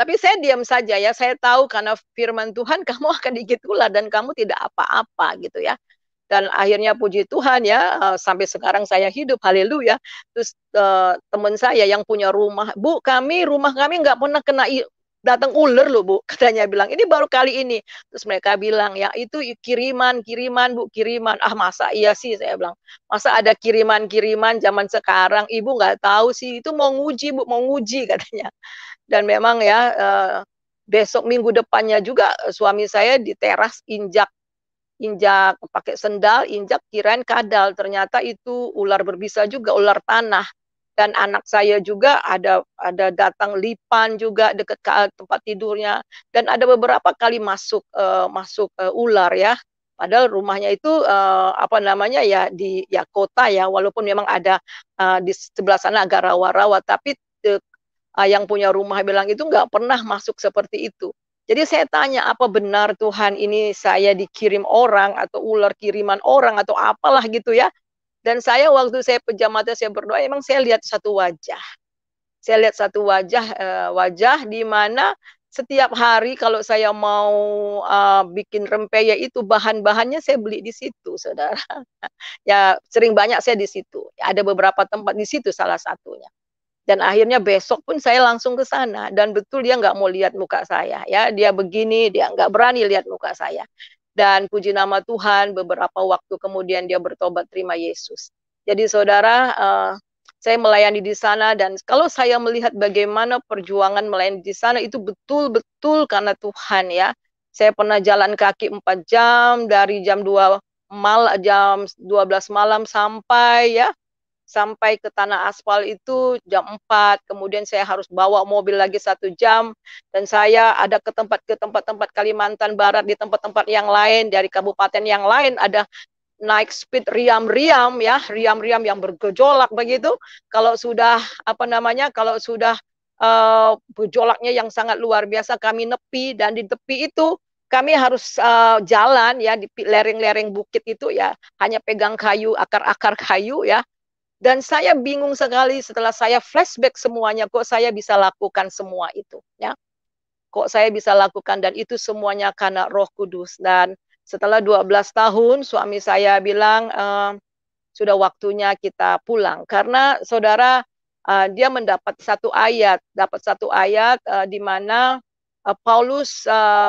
Tapi saya diam saja ya, saya tahu karena firman Tuhan kamu akan digigit ular dan kamu tidak apa-apa gitu ya. Dan akhirnya puji Tuhan ya, sampai sekarang saya hidup, haleluya. Terus teman saya yang punya rumah, Bu, rumah kami nggak pernah kena datang ular loh Bu, katanya bilang, ini baru kali ini. Terus mereka bilang, ya itu kiriman Bu, kiriman. Ah masa iya sih, saya bilang, masa ada kiriman-kiriman zaman sekarang, Ibu nggak tahu sih, itu mau nguji Bu, mau nguji katanya. Dan memang ya, besok minggu depannya juga suami saya di teras injak pakai sendal, injak kirain kadal, ternyata itu ular berbisa juga, ular tanah. Dan anak saya juga ada datang lipan juga dekat tempat tidurnya, dan ada beberapa kali masuk ular ya. Padahal rumahnya itu apa namanya ya, di ya kota ya, walaupun memang ada di sebelah sana agak rawa-rawa, tapi yang punya rumah bilang itu nggak pernah masuk seperti itu. Jadi saya tanya, apa benar Tuhan ini saya dikirim orang atau ular kiriman orang atau apalah gitu ya. Dan saya waktu saya pejam mata saya berdoa, emang saya lihat satu wajah. Saya lihat satu wajah di mana setiap hari kalau saya mau bikin rempeyek itu bahan-bahannya saya beli di situ, saudara. Ya sering banyak saya di situ. Ada beberapa tempat di situ salah satunya. Dan akhirnya besok pun saya langsung ke sana. Dan betul dia nggak mau lihat muka saya. Ya, dia begini, dia nggak berani lihat muka saya. Dan puji nama Tuhan, beberapa waktu kemudian dia bertobat terima Yesus. Jadi saudara, saya melayani di sana. Dan kalau saya melihat bagaimana perjuangan melayani di sana, itu betul-betul karena Tuhan ya. Saya pernah jalan kaki 4 jam, dari jam 12 malam sampai ya sampai ke tanah aspal itu jam 4, kemudian saya harus bawa mobil lagi 1 jam, dan saya ada ke tempat-tempat Kalimantan Barat, di tempat-tempat yang lain, dari kabupaten yang lain, ada naik speed riam-riam ya, riam-riam yang bergejolak begitu. Kalau sudah kalau sudah gejolaknya yang sangat luar biasa, kami nepi, dan di tepi itu kami harus jalan ya di lereng-lereng bukit itu ya, hanya pegang kayu, akar-akar kayu ya. Dan saya bingung sekali setelah saya flashback semuanya, kok saya bisa lakukan semua itu ya. Kok saya bisa lakukan, dan itu semuanya karena Roh Kudus. Dan setelah 12 tahun suami saya bilang sudah waktunya kita pulang, karena saudara dia mendapat dapat satu ayat di mana Paulus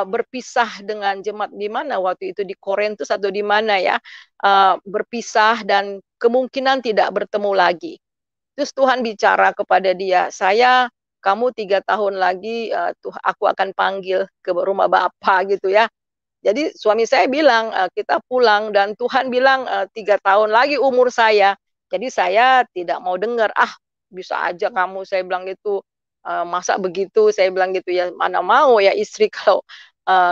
berpisah dengan jemaat di mana waktu itu, di Korintus atau di mana ya, berpisah dan kemungkinan tidak bertemu lagi. Terus Tuhan bicara kepada dia, kamu 3 tahun lagi aku akan panggil ke rumah Bapa gitu ya. Jadi suami saya bilang kita pulang, dan Tuhan bilang 3 tahun lagi umur saya. Jadi saya tidak mau dengar, bisa aja kamu, saya bilang gitu, masa begitu, saya bilang gitu ya, mana mau ya istri kalau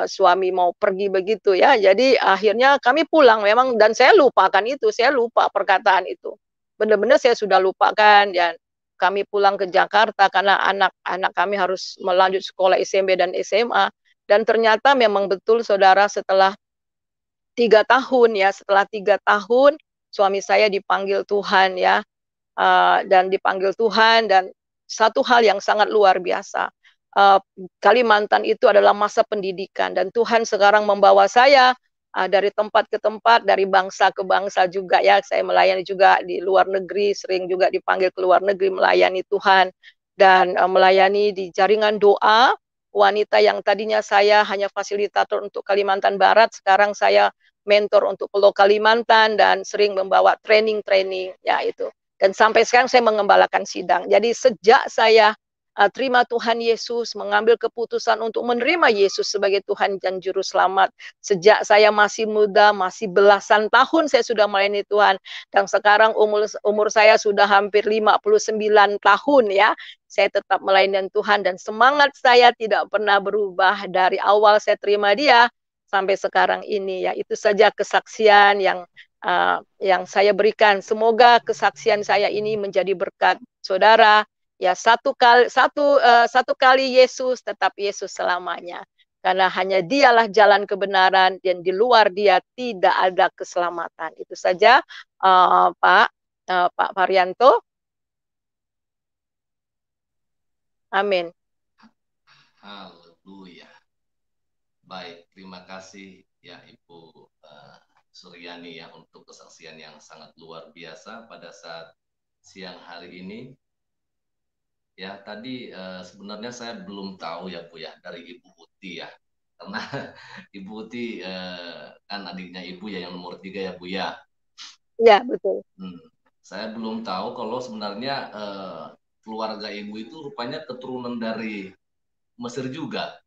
suami mau pergi begitu ya. Jadi akhirnya kami pulang memang, dan saya lupakan itu, saya lupa perkataan itu. Benar-benar saya sudah lupakan, dan kami pulang ke Jakarta karena anak-anak kami harus melanjut sekolah SMP dan SMA. Dan ternyata memang betul saudara, setelah 3 tahun ya, setelah 3 tahun suami saya dipanggil Tuhan ya, dan dipanggil Tuhan, dan satu hal yang sangat luar biasa. Kalimantan itu adalah masa pendidikan, dan Tuhan sekarang membawa saya dari tempat ke tempat, dari bangsa ke bangsa juga ya. Saya melayani juga di luar negeri, sering juga dipanggil ke luar negeri melayani Tuhan, dan melayani di jaringan doa wanita yang tadinya saya hanya fasilitator untuk Kalimantan Barat, sekarang saya mentor untuk Pulau Kalimantan, dan sering membawa training-training ya itu. Dan sampai sekarang saya mengembalakan sidang. Jadi sejak saya terima Tuhan Yesus, mengambil keputusan untuk menerima Yesus sebagai Tuhan dan Juru Selamat, sejak saya masih muda, masih belasan tahun saya sudah melayani Tuhan, dan sekarang umur saya sudah hampir 59 tahun ya, saya tetap melayani Tuhan, dan semangat saya tidak pernah berubah dari awal saya terima Dia sampai sekarang ini ya. Itu saja kesaksian yang saya berikan. Semoga kesaksian saya ini menjadi berkat saudara. Ya, satu kali Yesus, tetap Yesus selamanya. Karena hanya Dialah jalan kebenaran, dan di luar Dia tidak ada keselamatan. Itu saja, Pak Faryanto. Amin. Haleluya. Baik, terima kasih ya Ibu Suryani ya untuk kesaksian yang sangat luar biasa pada saat siang hari ini. Ya, tadi sebenarnya saya belum tahu ya Bu ya dari Ibu Uti ya. Karena Ibu Uti kan adiknya Ibu ya yang nomor 3 ya Bu ya. Ya, betul. Saya belum tahu kalau sebenarnya keluarga Ibu itu rupanya keturunan dari Mesir juga.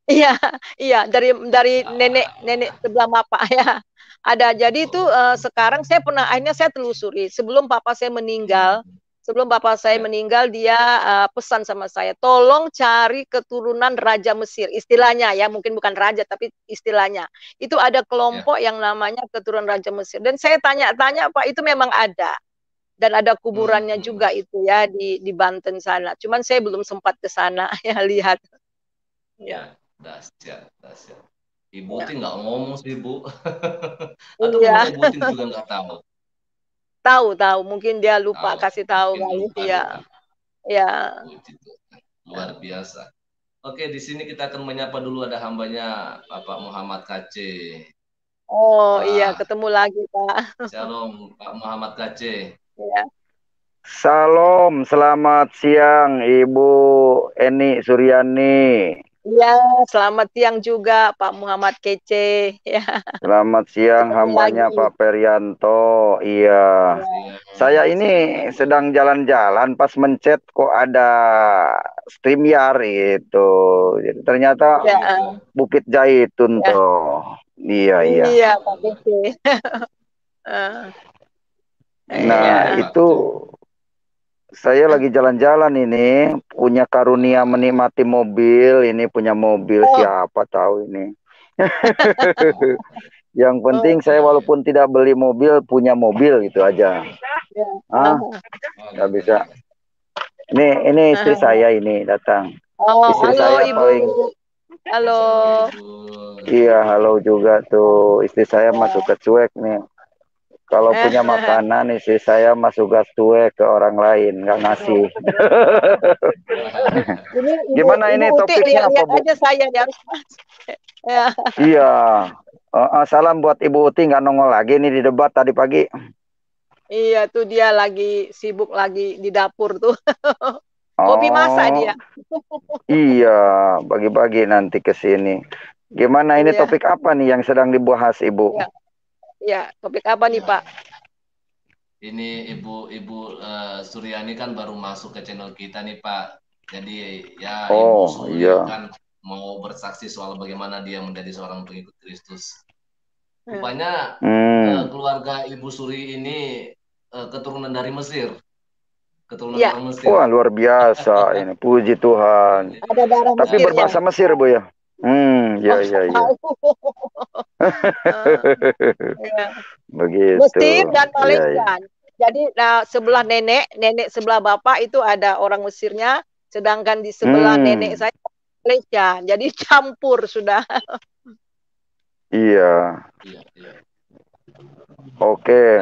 Iya, iya, dari nenek sebelah bapak ya. Ada. Jadi itu sekarang akhirnya saya telusuri. Sebelum papa saya meninggal, dia pesan sama saya, tolong cari keturunan Raja Mesir. Istilahnya ya, mungkin bukan raja tapi istilahnya. Itu ada kelompok yang namanya keturunan Raja Mesir. Dan saya tanya-tanya, Pak, itu memang ada. Dan ada kuburannya juga itu ya di Banten sana. Cuman saya belum sempat ke sana ya lihat. Ya. Dahsyat. Ibu Ti nggak ngomong sih, Bu. Atau Iya. memang Ibu Ti juga nggak tahu? Tahu. Mungkin dia lupa kasih tahu kali. Iya. Ya. Luar biasa. Oke, di sini kita akan menyapa dulu, ada hambanya Bapak Muhammad Kace. Oh iya, ketemu lagi Pak. Shalom Pak Muhammad Kace. Ya. Salam, selamat siang Ibu Eni Suryani. Iya, selamat siang juga Pak Muhammad Kece. Ya. Selamat siang hambanya Pak Perianto. Iya. Saya ini sedang jalan-jalan pas mencet kok ada StreamYard itu. Jadi ternyata Bukit Jaitun tuh. Iya. Iya, Pak Kece. Nah, itu saya lagi jalan-jalan ini, punya karunia menikmati mobil, ini punya mobil, siapa tahu ini. Yang penting saya walaupun tidak beli mobil, punya mobil gitu aja. Nggak bisa. Ini istri saya ini datang. Istri halo saya Ibu. paling. Halo. Iya, halo juga tuh. Istri saya masuk ke cuek nih. Kalau punya makanan, istri saya masuk gas cuek ke orang lain, nggak ngasih. Ini Gimana ini Ibu Uti topiknya apa, lihat-lihat Bu? aja saya ya. Iya. Salam buat Ibu Uti, nggak nongol lagi nih di debat tadi pagi. Iya tuh dia lagi sibuk lagi di dapur tuh. Hobi masak dia. Iya, bagi-bagi nanti ke sini. Gimana ini topik apa nih yang sedang dibahas, Ibu? Ya, topik apa nih, Pak? Ini Ibu Suryani kan baru masuk ke channel kita nih, Pak. Jadi ya Ibu Suri kan mau bersaksi soal bagaimana dia menjadi seorang pengikut Kristus. Rupanya keluarga Ibu Suri ini keturunan dari Mesir. Keturunan orang Mesir. Wah, luar biasa ini. Puji Tuhan. Ada darah Tapi Mesir, berbahasa Mesir, Bu ya? Ya. Begitu. Mesir dan Malaysia. Jadi sebelah nenek sebelah bapak itu ada orang Mesirnya, sedangkan di sebelah nenek saya Malaysia. Jadi campur sudah. Iya. Oke.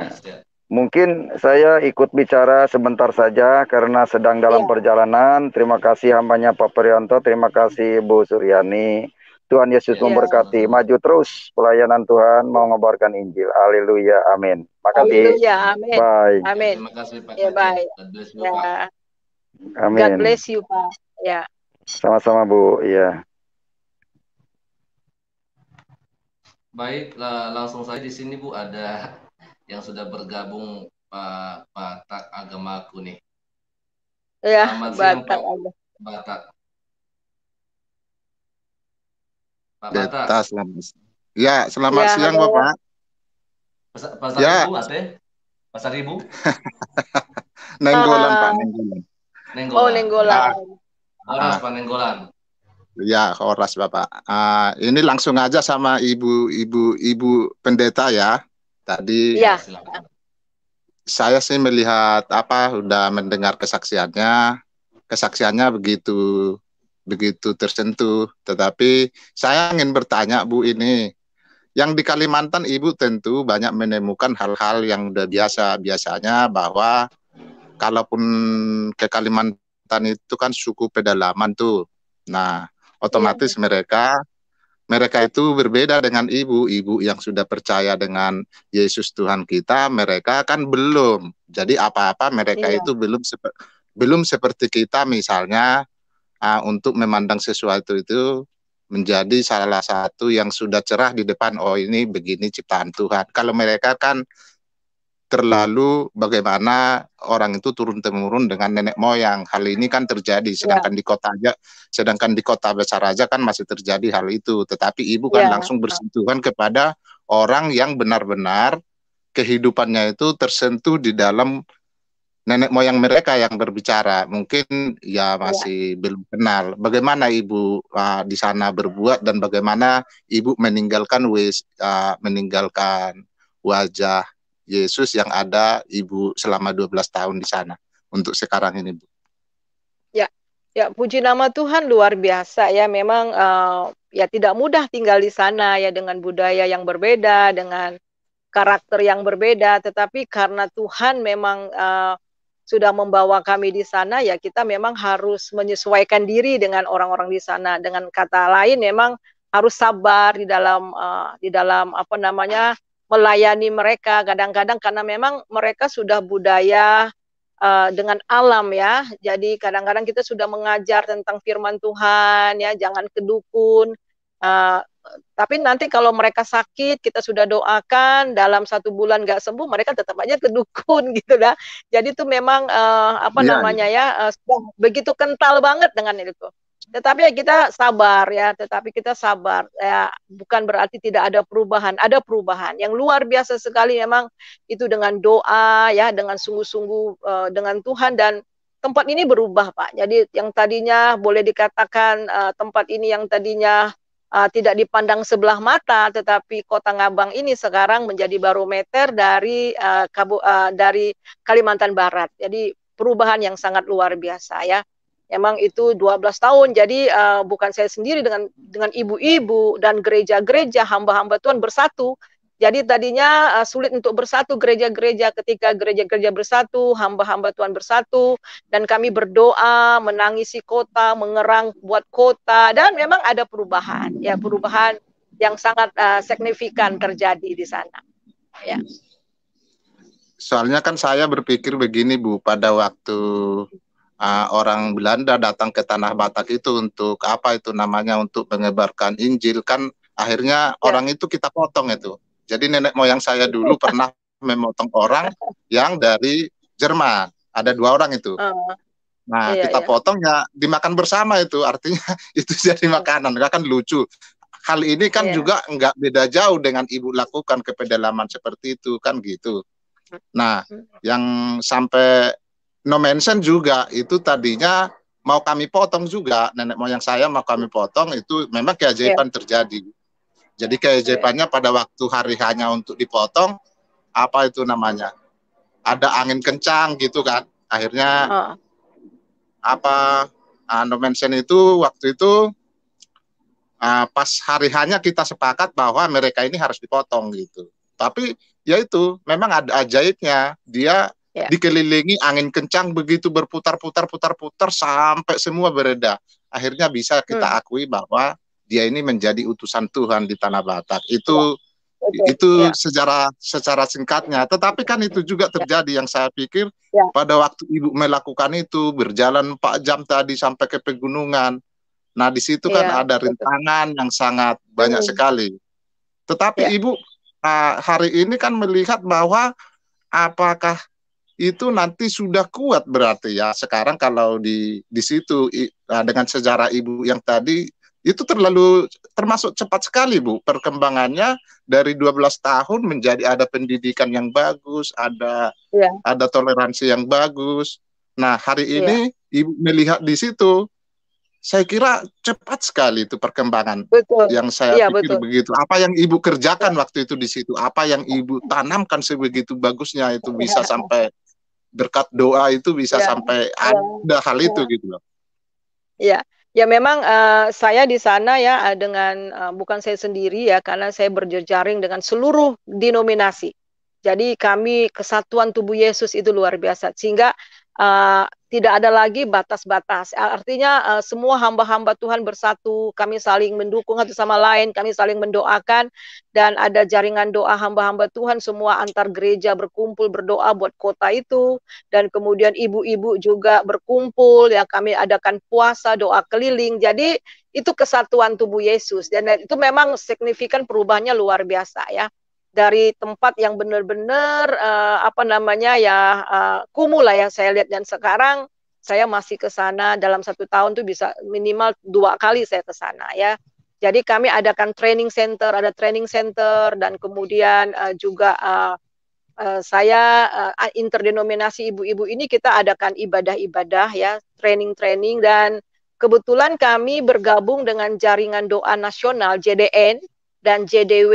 Mungkin saya ikut bicara sebentar saja karena sedang dalam perjalanan. Terima kasih hambanya Pak Prianto, terima kasih Bu Suryani. Tuhan Yesus memberkati. Maju terus pelayanan Tuhan, mau ngabarkan Injil. Haleluya, amin. Makasih. Haleluya, amin. Bye. Amin. Terima kasih Pak. Ya, bye. God bless you, Pak. Amin. God bless you, Pak. Ya. Sama-sama, Bu. Iya. Baik, langsung saja di sini Bu ada yang sudah bergabung Pak Batak Agamaku nih. Ya, selamat siang Pak Batak. Pak Batak. Ya, selamat siang Bapak. Pasar Ibu Ate? Pasar Ibu? Nenggolan Pak, Nenggolan. Oh, Nenggolan. Horas Pak Nenggolan. Ya, horas Bapak. Ini langsung aja sama ibu pendeta ya. Tadi saya sih melihat udah mendengar kesaksiannya begitu tersentuh. Tetapi saya ingin bertanya Bu, ini yang di Kalimantan Ibu tentu banyak menemukan hal-hal yang udah biasanya bahwa kalaupun ke Kalimantan itu kan suku pedalaman tuh. Nah, otomatis mereka itu berbeda dengan ibu yang sudah percaya dengan Yesus Tuhan kita. Mereka kan belum. Jadi apa-apa mereka itu belum seperti kita misalnya untuk memandang sesuatu itu menjadi salah satu yang sudah cerah di depan. Oh, ini begini ciptaan Tuhan. Kalau mereka kan terlalu bagaimana orang itu turun-temurun dengan nenek moyang. Hal ini kan terjadi, sedangkan di kota besar aja kan masih terjadi hal itu. Tetapi ibu kan langsung bersentuhan kepada orang yang benar-benar kehidupannya itu tersentuh di dalam nenek moyang mereka yang berbicara. Mungkin ya masih belum kenal. Bagaimana ibu di sana berbuat dan bagaimana ibu meninggalkan wajah Yesus yang ada ibu selama 12 tahun di sana untuk sekarang ini, Bu. Ya, puji nama Tuhan, luar biasa ya. Memang ya tidak mudah tinggal di sana ya, dengan budaya yang berbeda, dengan karakter yang berbeda, tetapi karena Tuhan memang sudah membawa kami di sana, ya kita memang harus menyesuaikan diri dengan orang-orang di sana. Dengan kata lain, memang harus sabar di dalam melayani mereka. Kadang-kadang karena memang mereka sudah budaya dengan alam ya. Jadi kadang-kadang kita sudah mengajar tentang firman Tuhan ya, jangan ke dukun. Tapi nanti kalau mereka sakit, kita sudah doakan, dalam 1 bulan nggak sembuh, mereka tetap aja ke dukun gitu lah. Jadi itu memang sudah begitu kental banget dengan itu. Tetapi ya kita sabar ya, tetapi kita sabar ya, bukan berarti tidak ada perubahan, ada perubahan yang luar biasa sekali memang itu dengan doa ya, dengan sungguh-sungguh dengan Tuhan, dan tempat ini berubah Pak. Jadi yang tadinya boleh dikatakan tempat ini yang tadinya tidak dipandang sebelah mata, tetapi Kota Ngabang ini sekarang menjadi barometer dari dari Kalimantan Barat. Jadi perubahan yang sangat luar biasa ya. Emang itu 12 tahun, jadi bukan saya sendiri, dengan ibu-ibu dan gereja-gereja, hamba-hamba Tuhan bersatu. Jadi tadinya sulit untuk bersatu gereja-gereja, ketika gereja-gereja bersatu, hamba-hamba Tuhan bersatu, dan kami berdoa, menangisi kota, mengerang buat kota, dan memang ada perubahan, ya perubahan yang sangat signifikan terjadi di sana. Ya. Soalnya kan saya berpikir begini Bu, pada waktu orang Belanda datang ke Tanah Batak itu untuk apa itu namanya, untuk menyebarkan Injil, kan akhirnya orang itu kita potong itu. Jadi nenek moyang saya dulu pernah memotong orang yang dari Jerman, ada 2 orang itu. Nah kita potong ya dimakan bersama itu, artinya itu jadi makanan, kan lucu. Hal ini kan juga nggak beda jauh dengan Ibu lakukan ke pedalaman seperti itu kan gitu. Nah yang sampai no mention juga itu tadinya mau kami potong juga, nenek moyang saya mau kami potong, itu memang keajaiban terjadi. Jadi keajaibannya pada waktu hari hanya untuk dipotong, apa itu namanya, ada angin kencang gitu kan, akhirnya no mention itu waktu itu pas hari hanya kita sepakat bahwa mereka ini harus dipotong gitu. Tapi ya itu memang ada ajaibnya, dia dikelilingi angin kencang begitu, berputar-putar sampai semua bereda. Akhirnya bisa kita akui bahwa dia ini menjadi utusan Tuhan di Tanah Batak. Itu secara singkatnya. Tetapi kan itu juga terjadi yang saya pikir pada waktu Ibu melakukan itu, berjalan 4 jam tadi sampai ke pegunungan. Nah di situ kan ada rintangan yang sangat banyak sekali. Tetapi Ibu hari ini kan melihat bahwa apakah itu nanti sudah kuat berarti ya sekarang kalau di situ dengan sejarah Ibu yang tadi itu termasuk cepat sekali Bu perkembangannya, dari 12 tahun menjadi ada pendidikan yang bagus, ada toleransi yang bagus. Nah hari ini Ibu melihat di situ, saya kira cepat sekali itu perkembangan. Yang saya pikir begitu. Apa yang Ibu kerjakan waktu itu di situ, apa yang Ibu tanamkan sebegitu bagusnya itu bisa sampai berkat doa itu bisa sampai ada hal itu gitu loh. Ya memang saya di sana ya dengan bukan saya sendiri ya, karena saya berjejaring dengan seluruh denominasi. Jadi kami kesatuan tubuh Yesus itu luar biasa, sehingga tidak ada lagi batas-batas. Artinya semua hamba-hamba Tuhan bersatu, kami saling mendukung satu sama lain, kami saling mendoakan, dan ada jaringan doa hamba-hamba Tuhan semua antar gereja berkumpul berdoa buat kota itu, dan kemudian ibu-ibu juga berkumpul, ya kami adakan puasa, doa keliling. Jadi itu kesatuan tubuh Yesus, dan itu memang signifikan, perubahannya luar biasa ya. Dari tempat yang benar-benar kumuh lah ya saya lihat, dan sekarang saya masih ke sana dalam 1 tahun tuh bisa minimal 2 kali saya ke sana ya. Jadi kami adakan training center, dan kemudian juga saya interdenominasi ibu-ibu ini kita adakan ibadah-ibadah ya, training, dan kebetulan kami bergabung dengan jaringan doa nasional JDN dan JDW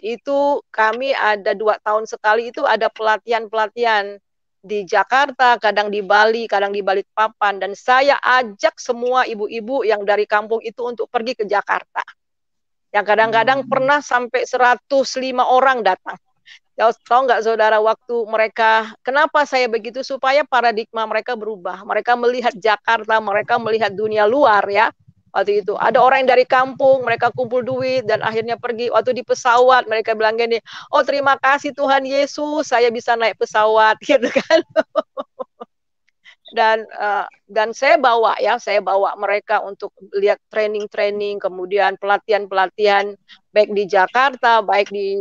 itu kami ada 2 tahun sekali itu ada pelatihan di Jakarta, kadang di Bali, kadang di Balikpapan, dan saya ajak semua ibu-ibu yang dari kampung itu untuk pergi ke Jakarta. Yang kadang-kadang pernah sampai 105 orang datang. Tahu nggak saudara, waktu mereka, kenapa saya begitu? Supaya paradigma mereka berubah. Mereka melihat Jakarta, mereka melihat dunia luar ya. Waktu itu ada orang yang dari kampung, mereka kumpul duit dan akhirnya pergi. Waktu di pesawat mereka bilang gini, oh terima kasih Tuhan Yesus, saya bisa naik pesawat gitu kan. Dan saya bawa mereka untuk lihat training, kemudian pelatihan baik di Jakarta, baik di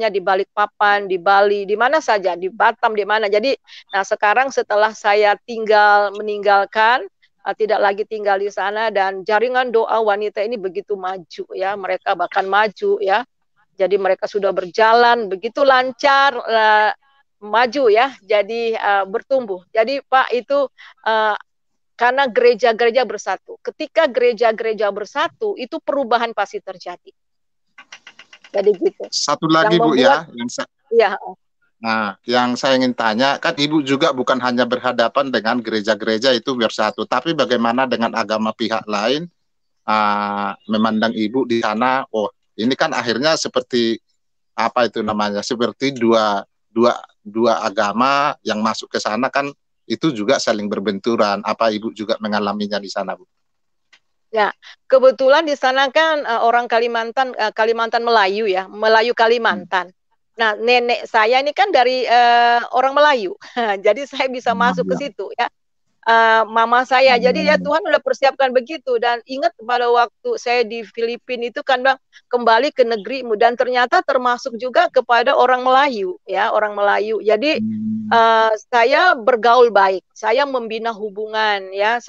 di Balikpapan, di Bali, di mana saja, di Batam, di mana. Jadi nah sekarang setelah saya meninggalkan tidak lagi tinggal di sana, dan jaringan doa wanita ini begitu maju ya, mereka bahkan maju ya. Jadi mereka sudah berjalan begitu lancar, maju ya, jadi bertumbuh. Jadi Pak itu karena gereja-gereja bersatu. Ketika gereja-gereja bersatu, itu perubahan pasti terjadi. Jadi gitu. Satu lagi Bu ya, ya. Nah, yang saya ingin tanya, kan Ibu juga bukan hanya berhadapan dengan gereja-gereja itu bersatu, tapi bagaimana dengan agama pihak lain memandang Ibu di sana? Oh, ini kan akhirnya seperti apa itu namanya? Seperti dua agama yang masuk ke sana kan itu juga saling berbenturan. Apa Ibu juga mengalaminya di sana, Bu? Ya, kebetulan di sana kan orang Kalimantan Melayu ya, Melayu Kalimantan. Nah, nenek saya ini kan dari orang Melayu, jadi saya bisa masuk ke situ ya. Mama saya, jadi ya Tuhan udah persiapkan begitu. Dan ingat pada waktu saya di Filipina itu kan Bang, kembali ke negerimu, dan ternyata termasuk juga kepada orang Melayu ya, orang Melayu. Jadi saya bergaul baik, saya membina hubungan ya.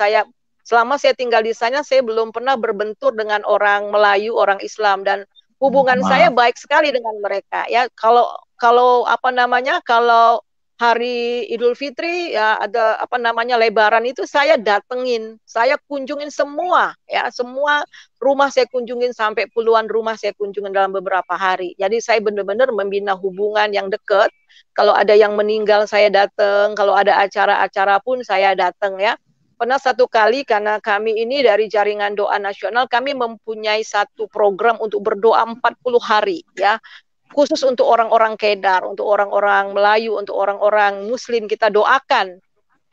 Selama saya tinggal di sana, saya belum pernah berbentur dengan orang Melayu, orang Islam, dan hubungan saya baik sekali dengan mereka ya. Kalau apa namanya, kalau hari Idul Fitri ya, ada apa namanya Lebaran itu saya datengin, saya kunjungin semua ya, semua rumah saya kunjungin, sampai puluhan rumah saya kunjungin dalam beberapa hari. Jadi saya benar-benar membina hubungan yang dekat. Kalau ada yang meninggal saya datang, kalau ada acara-acara pun saya datang ya. Pernah satu kali, karena kami ini dari Jaringan Doa Nasional, kami mempunyai satu program untuk berdoa 40 hari ya, khusus untuk orang-orang Kedar, untuk orang-orang Melayu, untuk orang-orang Muslim, kita doakan.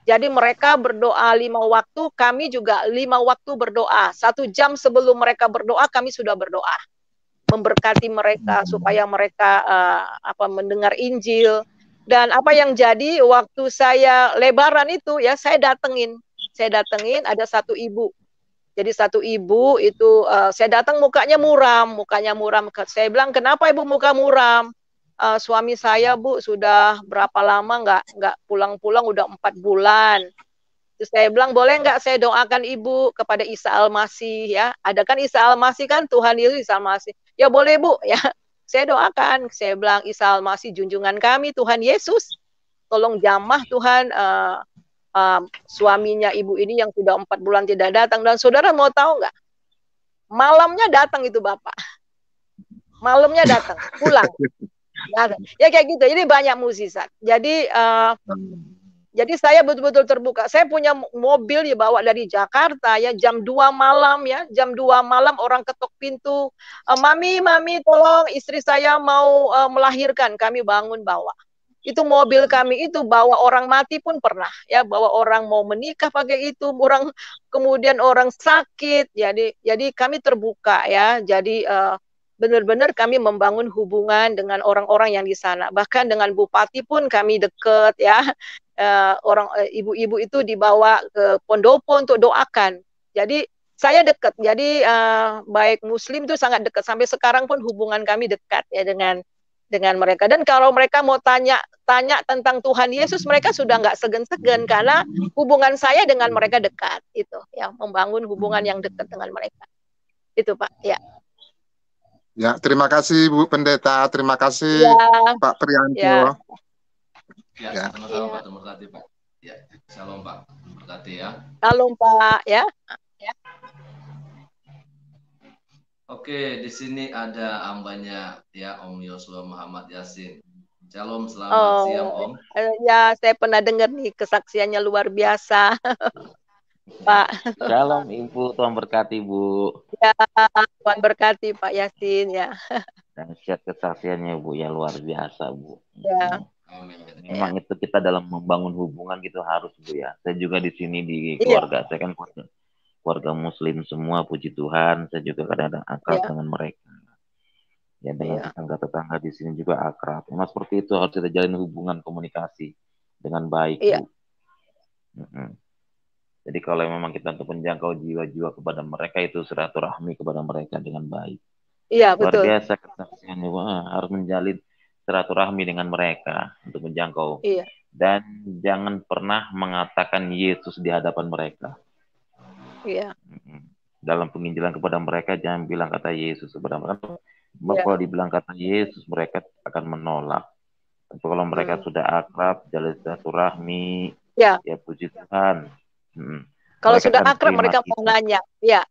Jadi mereka berdoa 5 waktu, kami juga 5 waktu berdoa. 1 jam sebelum mereka berdoa, kami sudah berdoa, memberkati mereka supaya mereka mendengar Injil. Dan apa yang jadi waktu saya Lebaran itu ya, saya datengin ada satu ibu. Jadi satu ibu itu saya datang mukanya muram. Saya bilang, kenapa ibu muka muram? Suami saya Bu sudah berapa lama nggak pulang-pulang, udah 4 bulan. Terus saya bilang, boleh nggak saya doakan ibu kepada Isa Al-Masih ya? Ada kan Isa Al-Masih kan, Tuhan Yesus Isa Al-Masih. Ya boleh Bu ya. Saya doakan, saya bilang, Isa Al-Masih junjungan kami, Tuhan Yesus, tolong jamah Tuhan suaminya ibu ini yang sudah 4 bulan tidak datang. Dan saudara mau tahu nggak? Malamnya datang itu Bapak. Malamnya datang, pulang. Ya kayak gitu. Ini banyak mukjizat. Jadi saya betul-betul terbuka. Saya punya mobil dibawa dari Jakarta ya, jam 2 malam ya. Jam 2 malam orang ketok pintu. Mami, tolong istri saya mau melahirkan. Kami bangun bawa. Itu mobil kami itu bawa orang mati pun pernah ya, bawa orang mau menikah pakai itu, kemudian orang sakit. Jadi kami terbuka ya. Jadi benar-benar kami membangun hubungan dengan orang-orang yang di sana. Bahkan dengan bupati pun kami dekat ya. Ibu-ibu itu dibawa ke pendopo untuk doakan. Jadi saya dekat. Jadi baik Muslim itu sangat dekat, sampai sekarang pun hubungan kami dekat ya dengan mereka. Dan kalau mereka mau tanya tentang Tuhan Yesus, mereka sudah nggak segan-segan, karena hubungan saya dengan mereka dekat itu ya, membangun hubungan yang dekat dengan mereka itu Pak ya. Ya, terima kasih Bu Pendeta, terima kasih ya, Pak Prianto. Ya, sama-sama Pak, terima kasih Pak. Ya, shalom Pak, berkati ya. Shalom Pak ya. Oke, di sini ada ambanya ya, Om Yosua Muhammad Yasin. Shalom, selamat siang Om. Ya, saya pernah dengar nih kesaksiannya luar biasa. Pak. Shalom Ibu, Tuhan berkati Bu. Ya, Tuhan berkati Pak Yasin ya. Dahsyat kesaksiannya Bu, ya luar biasa Bu. Ya. Memang itu kita dalam membangun hubungan gitu harus Bu ya. Saya juga di sini di keluarga, saya kan keluarga Muslim semua, puji Tuhan. Saya juga kadang-kadang akrab dengan mereka. Ya, dengan tetangga-tetangga di sini juga akrab. Memang seperti itu, harus kita jalin hubungan komunikasi dengan baik Bu. Jadi kalau memang kita untuk menjangkau jiwa-jiwa kepada mereka, itu silaturahmi kepada mereka dengan baik. Iya, luar betul. biasa kesaksiannya, harus menjalin silaturahmi dengan mereka untuk menjangkau. Iya. Dan jangan pernah mengatakan Yesus di hadapan mereka. Iya. Dalam penginjilan kepada mereka jangan bilang kata Yesus kepada mereka. Kalau dibilang kata Yesus mereka akan menolak. Tapi kalau mereka sudah akrab, jalan silaturahmi, ya puji Tuhan. Kalau sudah akrab mereka mau nanya, ya.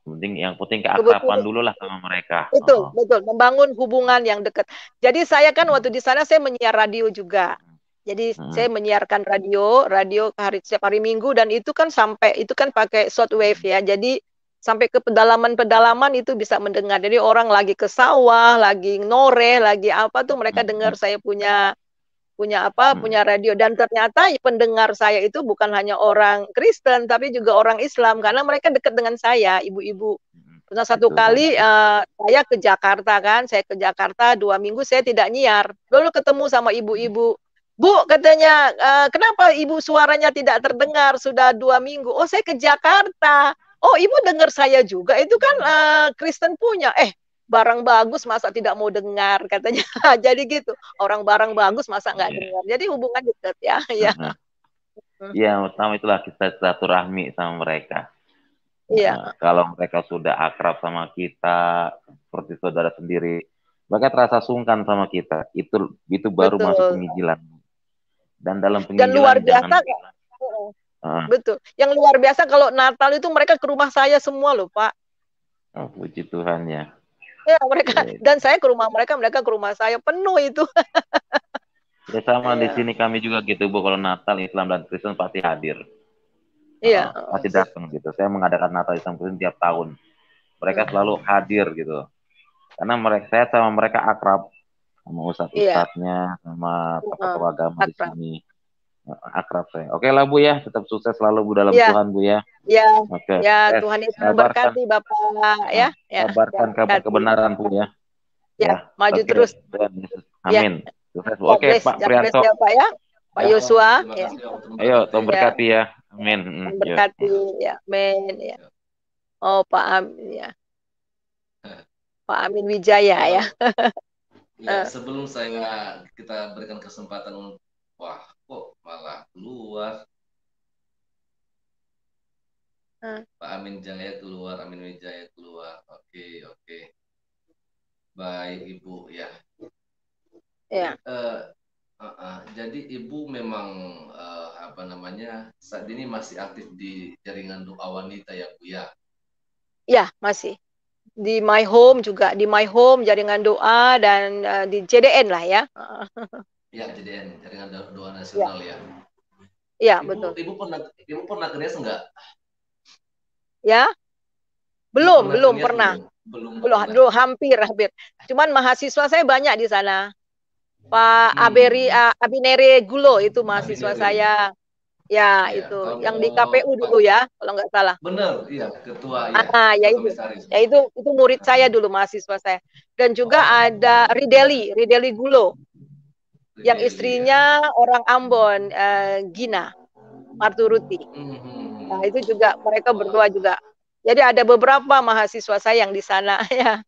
Yang penting keakraban dulu lah sama mereka. Betul, betul. Membangun hubungan yang dekat. Jadi saya kan waktu di sana saya menyiar radio juga. Jadi saya menyiarkan radio setiap hari Minggu, dan itu kan pakai shortwave ya. Jadi sampai ke pedalaman-pedalaman itu bisa mendengar. Jadi orang lagi ke sawah, lagi noreh, lagi apa tuh mereka dengar saya punya radio. Dan ternyata pendengar saya itu bukan hanya orang Kristen tapi juga orang Islam, karena mereka dekat dengan saya, ibu-ibu. Pernah satu kali saya ke Jakarta kan, saya ke Jakarta 2 minggu saya tidak nyiar. Lalu ketemu sama ibu-ibu. Bu, katanya, kenapa ibu suaranya tidak terdengar sudah 2 minggu? Oh, saya ke Jakarta. Oh, ibu dengar saya juga. Itu kan Kristen punya. Barang bagus masa tidak mau dengar, katanya. Jadi gitu. Orang barang bagus masa nggak dengar. Jadi hubungan dekat ya. Iya, pertama itulah kita silaturahmi sama mereka. Iya. Kalau mereka sudah akrab sama kita, seperti saudara sendiri, mereka terasa sungkan sama kita. Itu baru masuk penginjilan. Dan dalam penginjilan luar biasa, betul. Yang luar biasa kalau Natal itu mereka ke rumah saya semua loh, Pak. Oh, puji Tuhan ya. Ya, mereka dan saya ke rumah mereka ke rumah saya, penuh itu. Ya sama di sini kami juga gitu, Bu. Kalau Natal Islam dan Kristen pasti hadir. Iya. Pasti datang gitu. Saya mengadakan Natal Islam Kristen tiap tahun. Mereka selalu hadir gitu. Karena saya sama mereka akrab. Sama ustadz-ustadznya, sama tokoh agama di sini. Akrab saya. Oke lah Bu ya, tetap sukses selalu Bu dalam Tuhan Bu ya. Ya. Oke. Ya, Tuhan Yesus memberkati Bapak ya. Kabarkan kabar kebenaran Bu ya. Ya, maju terus. Amin. Sukses Bu. Oke, Pak Prianto. Ya, Pak ya. Pak Yosua ya. Ayo, Tuhan berkati ya. Amin. Berkati ya. Amin ya. Oh, Pak Amin ya. Pak Amin Wijaya ya. Ya, sebelum kita berikan kesempatan untuk kok malah keluar. Pak Amin Jaya keluar, Amin Wijaya keluar. Oke. Baik Ibu ya. Ya. Jadi Ibu memang saat ini masih aktif di jaringan doa wanita ya Bu ya? Ya, masih. Di My Home juga, di My Home jaringan doa, dan di JDN lah ya. Ya, JDN, jaringan doa nasional ya. Iya, betul. Ibu pernah kenes enggak? Ya? Belum pernah. Belum, hampir. Cuman mahasiswa saya banyak di sana. Pak Abinere Gulo itu mahasiswa saya. Ya, itu yang di KPU dulu ya, kalau nggak salah. Benar, iya, ketua ya. Itu murid saya dulu, mahasiswa saya. Dan juga ada Rideli Gulo. Yang istrinya orang Ambon, Gina Marturuti. Nah, itu juga mereka berdua juga. Jadi ada beberapa mahasiswa saya yang di sana ya.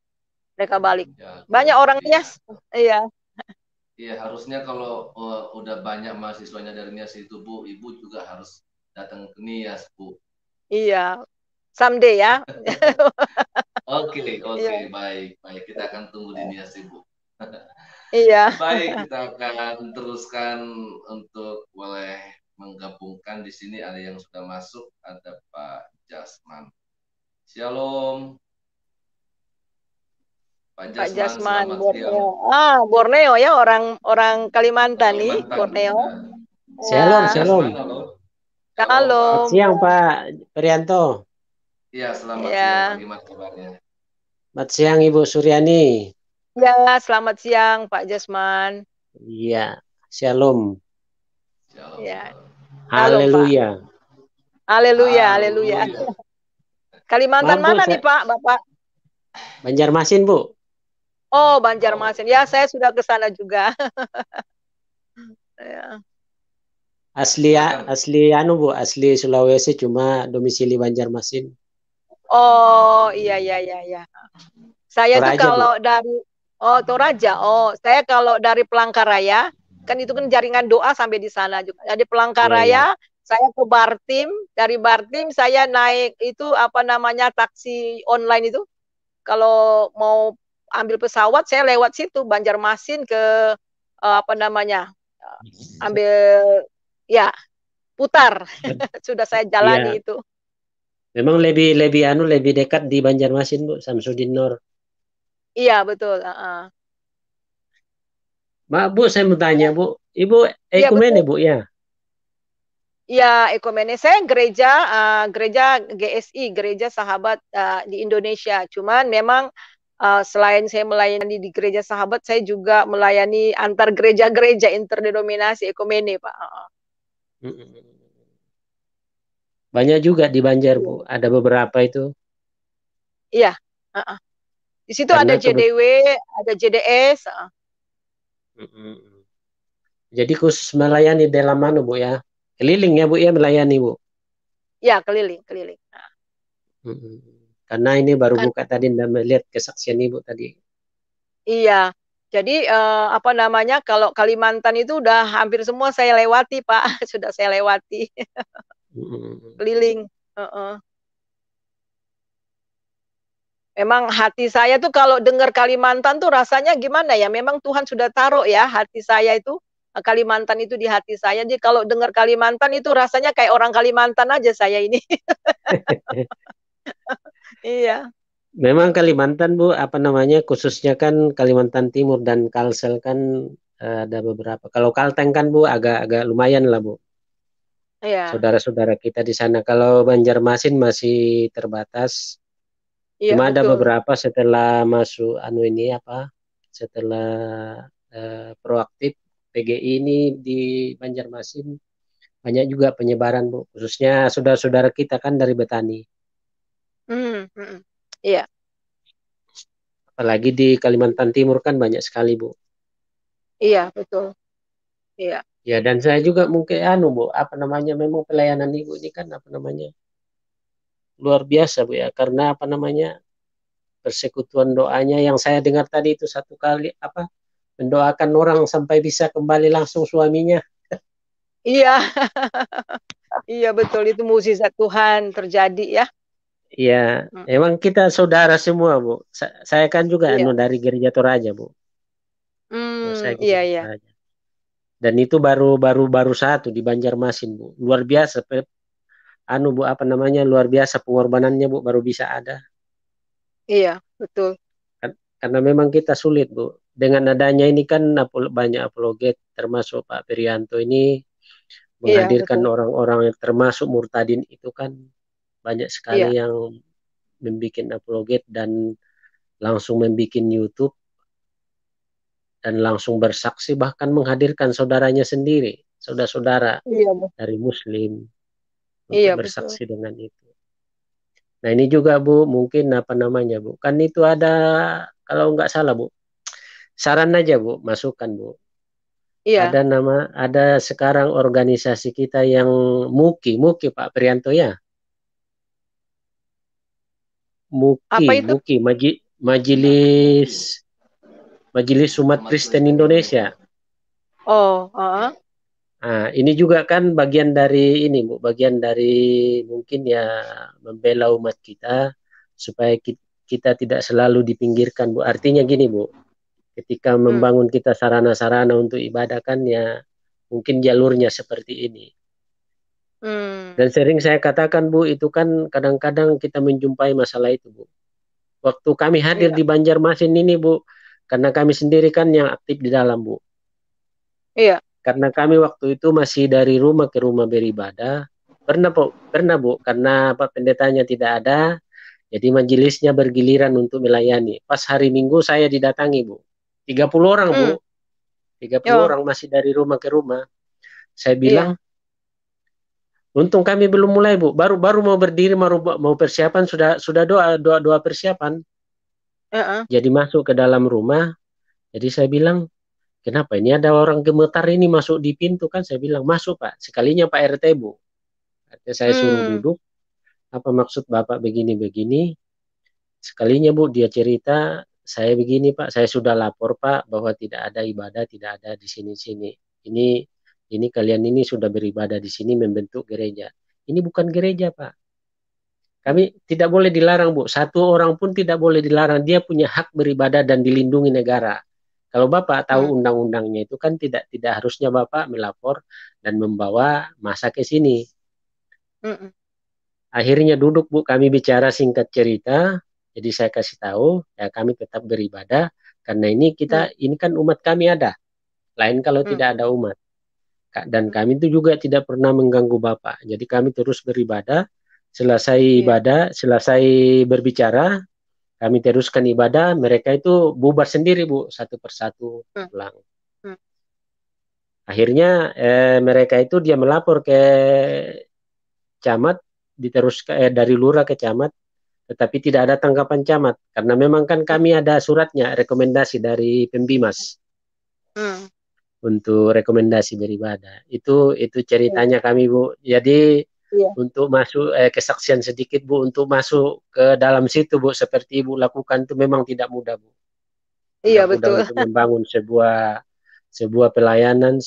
Mereka balik. Banyak orang Nias. Iya. Iya, harusnya kalau udah banyak mahasiswanya dari Nias itu Bu, Ibu juga harus datang ke Nias, Bu. Iya. Someday ya. Oke, baik. Kita akan tunggu di Nias, Ibu. Iya. Baik, kita akan teruskan untuk boleh menggabungkan di sini. Ada yang sudah masuk, ada Pak Jasman. Shalom. Pak Jasman Borneo. Borneo ya, orang Kalimantan nih, Borneo. Shalom. Shalom. Selamat siang Pak Prianto. Iya, selamat siang. Bagaimana kabarnya? Selamat siang Ibu Suryani. Ya, selamat siang Pak Jasman. Iya, shalom. Ya. Haleluya. Haleluya. Kalimantan mana nih Pak, Bapak? Banjarmasin Bu. Oh, Banjarmasin. Ya, saya sudah ke sana juga. Ya. Asli Bu, asli Sulawesi, cuma domisili Banjarmasin. Oh, iya. Saya Toraja, tuh kalau Bu. dari Toraja. Saya kalau dari Palangkaraya, kan itu kan jaringan doa sampai di sana juga. Dari Palangkaraya Saya ke Bartim, dari Bartim saya naik itu apa namanya taksi online itu. Kalau mau ambil pesawat saya lewat situ Banjarmasin ke apa namanya ambil ya putar sudah saya jalani Ya, itu. memang lebih lebih lebih dekat di Banjarmasin Bu, Samsudin Nur. Iya betul. Bu, saya mau tanya Bu, Ibu Iya ekumene betul. Bu ya? Ya ekumene saya gereja gereja GSI Gereja Sahabat di Indonesia. Cuman memang selain saya melayani di Gereja Sahabat, saya juga melayani antar gereja-gereja interdenominasi ekumene Pak. Banyak juga di Banjar Iya. Bu, ada beberapa itu. Iya. Di situ Karena ada JDW, ada JDS. Jadi khusus melayani dalam mana Bu ya? Keliling ya Bu ya melayani Bu? Ya keliling, keliling. Karena ini baru Kan, buka tadi dan melihat kesaksian Ibu tadi. iya. Jadi apa namanya kalau Kalimantan itu udah hampir semua saya lewati Pak, sudah saya lewati. Keliling. Memang hati saya tuh kalau dengar Kalimantan tuh rasanya gimana ya? Memang Tuhan sudah taruh ya hati saya itu Kalimantan itu di hati saya. Jadi kalau dengar Kalimantan itu rasanya kayak orang Kalimantan aja saya ini. Iya. Memang Kalimantan Bu, apa namanya khususnya kan Kalimantan Timur dan Kalsel kan ada beberapa. Kalau Kalteng kan Bu agak lumayan lah Bu. Iya. Saudara-saudara kita di sana. Kalau Banjarmasin masih terbatas. Iya, Cuma ada betul. beberapa setelah masuk ini apa? Setelah proaktif PGI ini di Banjarmasin banyak juga penyebaran Bu. Khususnya saudara-saudara kita kan dari Betani. Iya. Apalagi di Kalimantan Timur kan banyak sekali Bu. Iya, betul. Iya. Ya dan saya juga mungkin Bu, apa namanya memang pelayanan Ibu ini kan apa namanya luar biasa Bu ya, karena apa namanya persekutuan doanya yang saya dengar tadi itu satu kali apa mendoakan orang sampai bisa kembali langsung suaminya. Iya. Iya, betul itu mukjizat Tuhan terjadi ya. Iya, emang kita saudara semua Bu. Saya kan juga Iya. dari gereja Toraja Bu. Saya Iya, gereja iya. Toraja. Dan itu baru satu di Banjarmasin Bu. Luar biasa Bu apa namanya luar biasa pengorbanannya Bu baru bisa ada. Iya, betul. Karena memang kita sulit Bu. Dengan adanya ini kan banyak apologet termasuk Pak Perianto ini menghadirkan orang-orang yang termasuk murtadin itu kan banyak sekali yang membuat apologet dan langsung membuat YouTube dan langsung bersaksi bahkan menghadirkan saudaranya sendiri, saudara-saudara dari Muslim untuk bersaksi dengan itu. Nah ini juga Bu, mungkin apa namanya Bu, kan itu ada kalau nggak salah Bu, saran aja Bu, masukan Bu. Iya. Ada sekarang organisasi kita yang MUKI Pak Prianto ya. MUKI, Majelis Umat Kristen Indonesia. Nah, ini juga kan bagian dari ini Bu, bagian dari mungkin ya membela umat kita supaya kita tidak selalu dipinggirkan Bu. Artinya gini Bu, ketika membangun kita sarana-sarana untuk ibadah kan ya mungkin jalurnya seperti ini. Dan sering saya katakan Bu, itu kan kadang-kadang kita menjumpai masalah itu Bu. Waktu kami hadir di Banjarmasin ini Bu, karena kami sendiri kan yang aktif di dalam Bu. Iya. Karena kami waktu itu masih dari rumah ke rumah beribadah. Pernah Bu, karena Pak Pendetanya tidak ada, jadi majelisnya bergiliran untuk melayani. Pas hari Minggu saya didatangi Bu. 30 orang Bu. 30 orang masih dari rumah ke rumah. Saya bilang, untung kami belum mulai Bu. Baru mau berdiri, mau persiapan sudah doa persiapan. Jadi masuk ke dalam rumah. Jadi saya bilang, kenapa ini ada orang gemetar ini masuk di pintu kan? Saya bilang masuk Pak. Sekalinya Pak RT Bu. Artinya saya suruh duduk. Apa maksud Bapak begini-begini? Sekalinya Bu dia cerita, saya begini Pak, saya sudah lapor Pak bahwa tidak ada ibadah, tidak ada di sini-sini. Ini ini kalian ini sudah beribadah di sini membentuk gereja. Ini bukan gereja, Pak. Kami tidak boleh dilarang, Bu. Satu orang pun tidak boleh dilarang. Dia punya hak beribadah dan dilindungi negara. Kalau Bapak tahu undang-undangnya itu kan tidak harusnya Bapak melapor dan membawa massa ke sini. Akhirnya duduk, Bu, kami bicara singkat cerita. Jadi saya kasih tahu, ya kami tetap beribadah karena ini ini kan umat kami ada. Lain kalau tidak ada umat. Dan kami itu juga tidak pernah mengganggu Bapak. Jadi kami terus beribadah. Selesai ibadah, selesai berbicara, kami teruskan ibadah. Mereka itu bubar sendiri, Bu, satu persatu pulang. Akhirnya mereka itu dia melapor ke camat, diteruskan dari lurah ke camat, tetapi tidak ada tanggapan camat karena memang kan kami ada suratnya rekomendasi dari Pembimas untuk rekomendasi beribadah. Itu ceritanya kami, Bu. Jadi untuk masuk kesaksian sedikit, Bu, untuk masuk ke dalam situ, Bu, seperti Ibu lakukan itu memang tidak mudah, Bu. Tidak mudah untuk membangun sebuah pelayanan,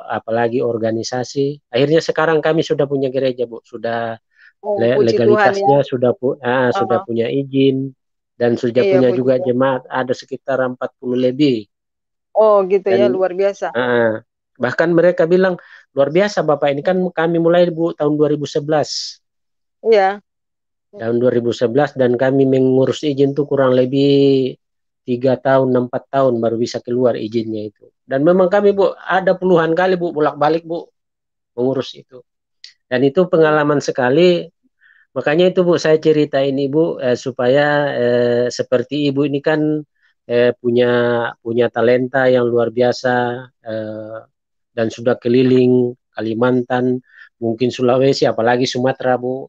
apalagi organisasi. Akhirnya sekarang kami sudah punya gereja, Bu. Sudah legalitasnya Tuhan, ya. Sudah punya izin dan sudah punya juga jemaat ada sekitar 40 lebih. Oh gitu. Dan, ya, luar biasa. Bahkan mereka bilang luar biasa Bapak, ini kan kami mulai, Bu, tahun 2011. Iya. Tahun 2011 dan kami mengurus izin tuh kurang lebih 3 tahun, 4 tahun baru bisa keluar izinnya itu. Dan memang kami, Bu, ada puluhan kali, Bu, bolak-balik, Bu, mengurus itu. Dan itu pengalaman sekali. Makanya itu, Bu, saya cerita ini, Bu, supaya seperti Ibu ini kan punya talenta yang luar biasa dan sudah keliling Kalimantan, mungkin Sulawesi, apalagi Sumatera, Bu.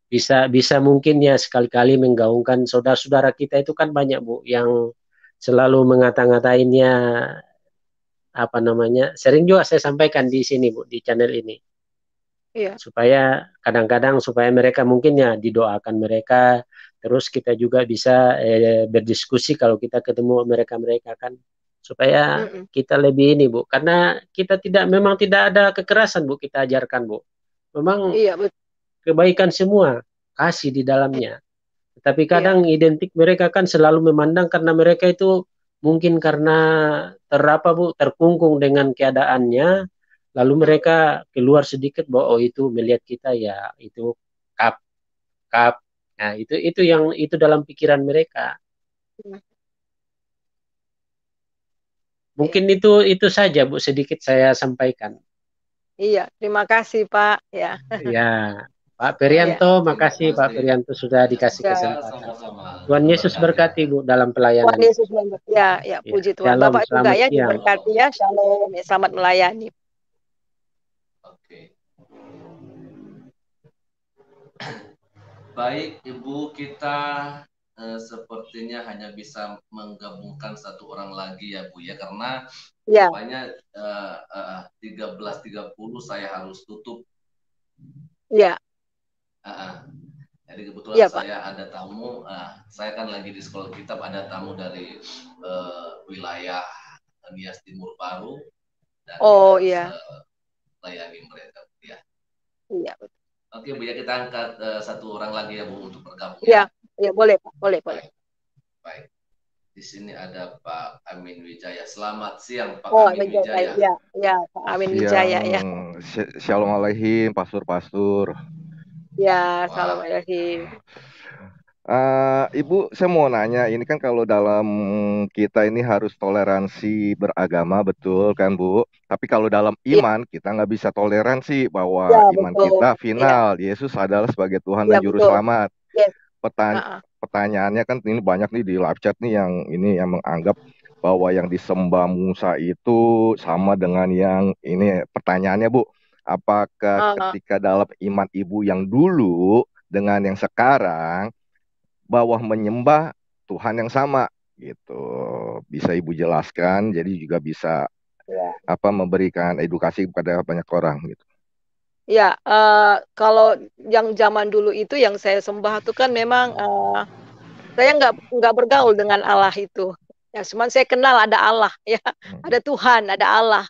Bisa mungkin ya sekali-kali menggaungkan saudara-saudara kita itu kan banyak, Bu, yang selalu ngata-ngatainnya apa namanya. Sering juga saya sampaikan di sini, Bu, di channel ini. Supaya kadang-kadang supaya mereka mungkin ya didoakan mereka, terus kita juga bisa berdiskusi kalau kita ketemu mereka kan, supaya kita lebih ini, Bu, karena kita memang tidak ada kekerasan, Bu, kita ajarkan, Bu, memang kebaikan semua, kasih di dalamnya. Tapi kadang identik mereka kan selalu memandang karena mereka itu mungkin karena Bu, terkungkung dengan keadaannya. Lalu mereka keluar sedikit bahwa itu melihat kita ya itu kap. Nah, itu dalam pikiran mereka. Mungkin itu saja, Bu, sedikit saya sampaikan. Iya, terima kasih, Pak. Ya. Ya, Pak Perianto, makasih Pak Perianto sudah dikasih kesempatan. Tuhan Yesus berkati, Bu, dalam pelayanan. Tuhan Yesus memberkati. Ya, puji Tuhan. Shalom, Bapak juga ya diberkati ya. Shalom, ya, selamat melayani. Oke. Baik, Ibu, kita sepertinya hanya bisa menggabungkan satu orang lagi ya, Bu, ya, karena rupanya 13.30 saya harus tutup. Ya. Jadi kebetulan saya ada tamu, saya kan lagi di sekolah kitab, ada tamu dari wilayah Nias Timur Baru, dan layani mereka, ya. Iya, betul. Oke, Bu, ya, kita angkat satu orang lagi ya, Bu, untuk bergabung. Iya, boleh, Pak, boleh. Baik. Di sini ada Pak Amin Wijaya. Selamat siang, Pak Amin Wijaya. Ya, Pak Amin Wijaya ya. Shalom alaihim, pastor. Ya, shalom alaihim. Ibu, saya mau nanya, ini kan kalau dalam kita ini harus toleransi beragama, betul kan, Bu? Tapi kalau dalam iman, kita nggak bisa toleransi bahwa iman kita final. Yesus adalah sebagai Tuhan dan Juru Selamat. Pertanyaannya kan ini banyak nih di live chat nih yang menganggap bahwa yang disembah Musa itu sama dengan yang ini. Pertanyaannya, Bu, apakah ketika dalam iman Ibu yang dulu dengan yang sekarang, bahwa menyembah Tuhan yang sama gitu, bisa Ibu jelaskan, jadi juga bisa memberikan edukasi kepada banyak orang gitu. Ya, kalau yang zaman dulu itu yang saya sembah itu kan memang saya nggak bergaul dengan Allah itu. Ya, cuman saya kenal ada Allah, ya, ada Tuhan, ada Allah.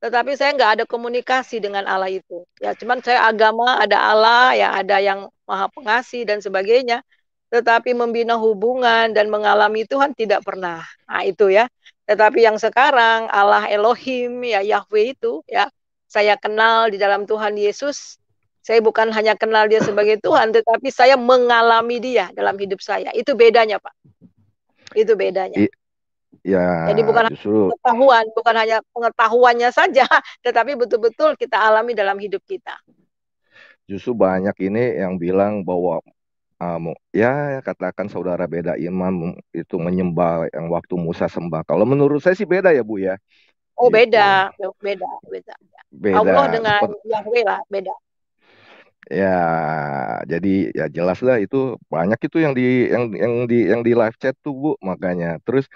tetapi saya nggak ada komunikasi dengan Allah itu. Ya, cuman saya agama ada Allah, ya ada yang Maha Pengasih dan sebagainya. Tetapi membina hubungan dan mengalami Tuhan tidak pernah. Nah, itu ya. Tetapi yang sekarang Allah Elohim, ya Yahweh itu, ya saya kenal di dalam Tuhan Yesus. Saya bukan hanya kenal dia sebagai Tuhan, tetapi saya mengalami dia dalam hidup saya. Itu bedanya, Pak. Itu bedanya. Ya, jadi bukan justru pengetahuan, bukan hanya pengetahuannya saja, tetapi betul-betul kita alami dalam hidup kita. Justru banyak ini yang bilang bahwa ya katakan saudara beda iman itu menyembah yang waktu Musa sembah. Kalau menurut saya sih beda ya Bu ya. Oh gitu. beda. Beda. Allah dengan Yahweh lah beda. Ya, jadi ya jelas lah itu banyak itu yang di live chat tuh Bu, makanya. Terus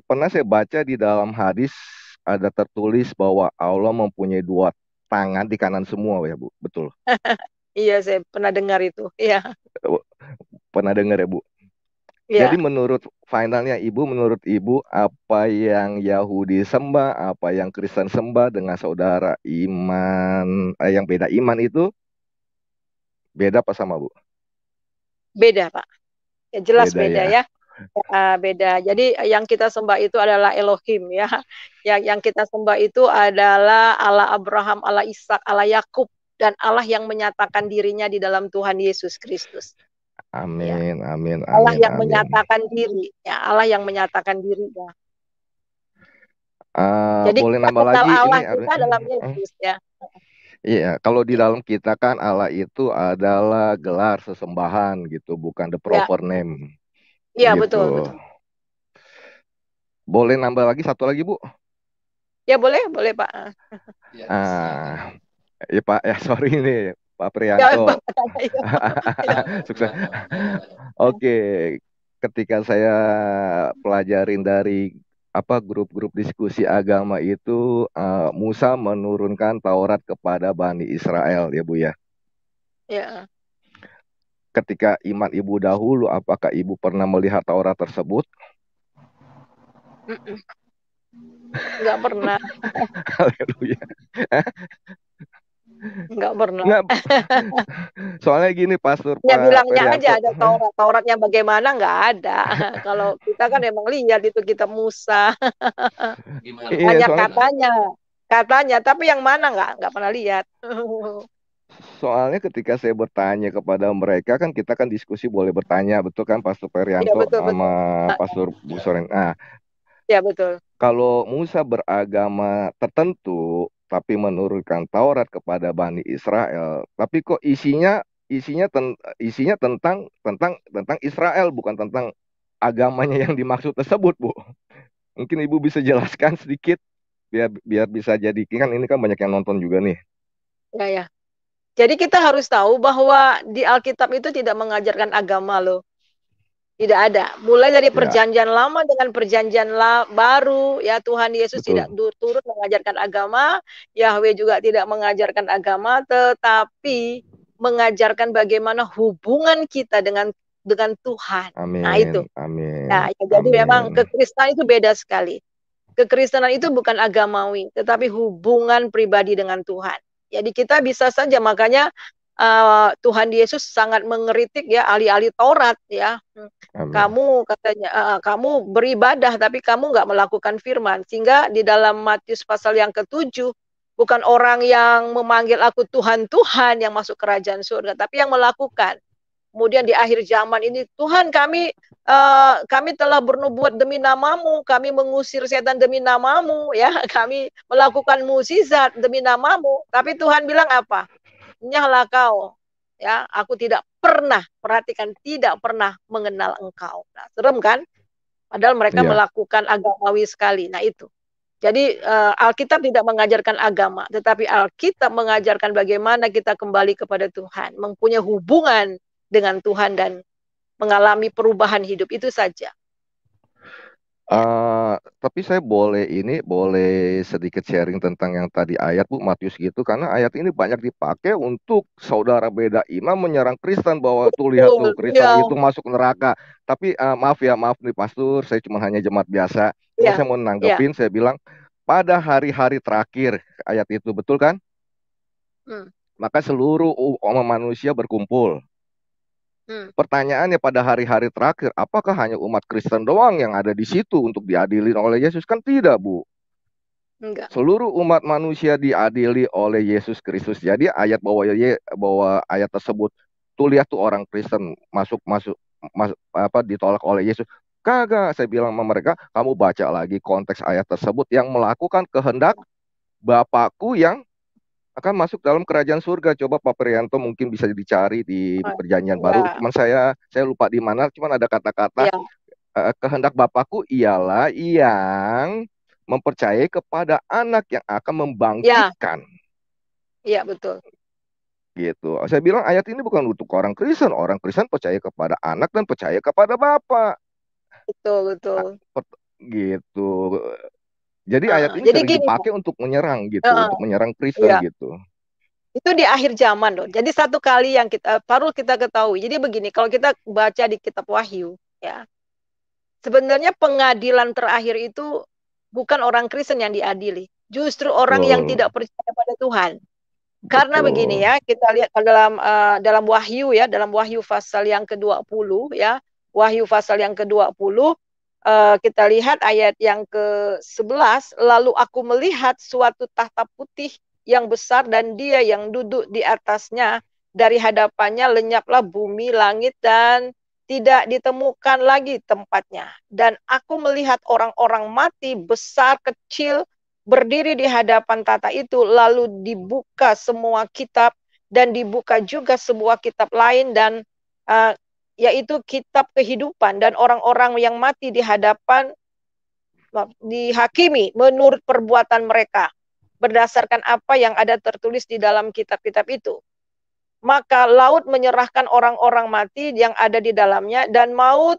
pernah saya baca di dalam hadis ada tertulis bahwa Allah mempunyai 2 tangan di kanan semua ya Bu, betul? Iya, saya pernah dengar itu. Iya. Pernah dengar ya Bu? Ya. Jadi menurut Ibu apa yang Yahudi sembah, apa yang Kristen sembah dengan saudara iman yang beda iman itu beda apa sama Bu? Beda Pak. Ya, jelas beda ya. Beda. Jadi yang kita sembah itu adalah Elohim ya. Yang kita sembah itu adalah Allah Abraham, Allah Ishak, Allah Yakub, dan Allah yang menyatakan dirinya di dalam Tuhan Yesus Kristus. Amin, ya. Amin. Allah yang menyatakan diri, ya Allah yang menyatakan dirinya. Jadi boleh kita nambah kenal lagi Allah ini kita dalam Yesus ya. Iya, kalau di dalam kita kan Allah itu adalah gelar sesembahan gitu, bukan the proper name. Iya, gitu. betul. Boleh nambah lagi satu lagi, Bu? Ya, boleh Pak. Ya Pak, ya sorry nih, Pak Priyanto. Sukses. Oke, ketika saya pelajarin dari grup-grup diskusi agama itu, Musa menurunkan Taurat kepada Bani Israel ya Bu ya. Ya. Ketika iman Ibu dahulu, apakah Ibu pernah melihat Taurat tersebut? Enggak pernah. Haleluya. Enggak pernah. Nggak. Soalnya gini Pastor Ya Pak bilangnya Perianto. aja ada Taurat. Tauratnya bagaimana nggak ada. Kalau kita kan emang lihat itu kitab Musa. Banyak katanya, tapi yang mana nggak pernah lihat. Soalnya ketika saya bertanya kepada mereka kan kita kan diskusi boleh bertanya, betul kan Pastor Perianto sama Pastor Bu Soren. Nah, ya betul. Kalau Musa beragama tertentu tapi menurunkan Taurat kepada Bani Israel, tapi kok isinya tentang Israel, bukan tentang agamanya yang dimaksud tersebut, Bu. Mungkin Ibu bisa jelaskan sedikit biar bisa jadi, kan ini kan banyak yang nonton juga nih. Ya. Jadi kita harus tahu bahwa di Alkitab itu tidak mengajarkan agama loh. Tidak ada. Mulai dari perjanjian lama dengan perjanjian baru, ya Tuhan Yesus tidak turut mengajarkan agama, Yahweh juga tidak mengajarkan agama, tetapi mengajarkan bagaimana hubungan kita dengan Tuhan. Amin. Nah itu. Amin. Nah, jadi memang kekristenan itu beda sekali. Kekristenan itu bukan agamawi, tetapi hubungan pribadi dengan Tuhan. Jadi kita bisa saja, makanya Tuhan Yesus sangat mengeritik ya ahli-ahli Taurat ya. Amin. Kamu katanya kamu beribadah tapi kamu nggak melakukan firman, sehingga di dalam Matius pasal yang ke-7 bukan orang yang memanggil aku Tuhan yang masuk kerajaan surga, tapi yang melakukan. Kemudian di akhir zaman ini Tuhan kami telah bernubuat demi namamu, kami mengusir setan demi namamu ya, kami melakukan mukjizat demi namamu, tapi Tuhan bilang apa? Nyahlah kau, ya aku tidak pernah mengenal engkau. Nah, serem kan? Padahal mereka melakukan agamawi sekali. Nah itu. Jadi Alkitab tidak mengajarkan agama, tetapi Alkitab mengajarkan bagaimana kita kembali kepada Tuhan, mempunyai hubungan dengan Tuhan dan mengalami perubahan hidup, itu saja. Tapi saya boleh sedikit sharing tentang yang tadi ayat Bu, Matius gitu, karena ayat ini banyak dipakai untuk saudara beda iman menyerang Kristen bahwa tuh lihat tuh Kristen itu masuk neraka. Tapi maaf nih Pastor, saya cuma hanya jemaat biasa. Saya mau nanggepin, saya bilang pada hari-hari terakhir, ayat itu betul kan? Maka seluruh manusia berkumpul. Pertanyaannya pada hari-hari terakhir, apakah hanya umat Kristen doang yang ada di situ untuk diadili oleh Yesus? Kan tidak, Bu. Enggak. Seluruh umat manusia diadili oleh Yesus Kristus. Jadi ayat bahwa ayat tersebut tuh lihat tuh orang Kristen masuk ditolak oleh Yesus. Kagak, saya bilang sama mereka, kamu baca lagi konteks ayat tersebut yang melakukan kehendak Bapakku yang akan masuk dalam kerajaan surga. Coba Pak Prianto mungkin bisa dicari di perjanjian baru. Cuman saya lupa di mana, cuman ada kata-kata kehendak Bapakku ialah yang mempercayai kepada anak yang akan membangkitkan. Iya, betul. Gitu. Saya bilang ayat ini bukan untuk orang Kristen. Orang Kristen percaya kepada anak dan percaya kepada Bapa. Betul. Gitu. Jadi ayat ini sering dipakai untuk menyerang gitu, untuk menyerang Kristen gitu. Itu di akhir zaman loh. Jadi satu kali yang perlu kita ketahui. Jadi begini, kalau kita baca di kitab Wahyu, ya. Sebenarnya pengadilan terakhir itu bukan orang Kristen yang diadili, justru orang yang tidak percaya pada Tuhan. Karena begini ya, kita lihat dalam Wahyu ya, dalam Wahyu pasal yang ke-20 ya, Wahyu pasal yang ke-20, kita lihat ayat yang ke-11, lalu aku melihat suatu tahta putih yang besar dan dia yang duduk di atasnya, dari hadapannya lenyaplah bumi, langit, dan tidak ditemukan lagi tempatnya. Dan aku melihat orang-orang mati besar kecil berdiri di hadapan tahta itu, lalu dibuka semua kitab dan dibuka juga sebuah kitab lain, dan yaitu kitab kehidupan, dan orang-orang yang mati di hadapan dihakimi menurut perbuatan mereka berdasarkan apa yang ada tertulis di dalam kitab-kitab itu. Maka laut menyerahkan orang-orang mati yang ada di dalamnya, dan maut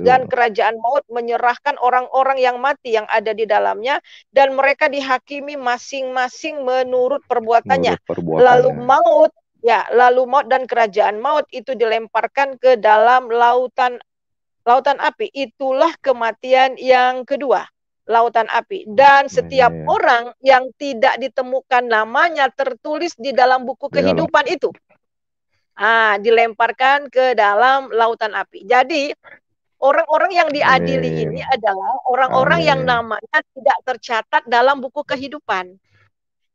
dan kerajaan maut menyerahkan orang-orang yang mati yang ada di dalamnya, dan mereka dihakimi masing-masing menurut perbuatannya. Lalu maut dan kerajaan maut itu dilemparkan ke dalam lautan api. Itulah kematian yang kedua, lautan api. Dan setiap orang yang tidak ditemukan namanya tertulis di dalam buku kehidupan itu, dilemparkan ke dalam lautan api. Jadi orang-orang yang diadili ini adalah orang-orang yang namanya tidak tercatat dalam buku kehidupan.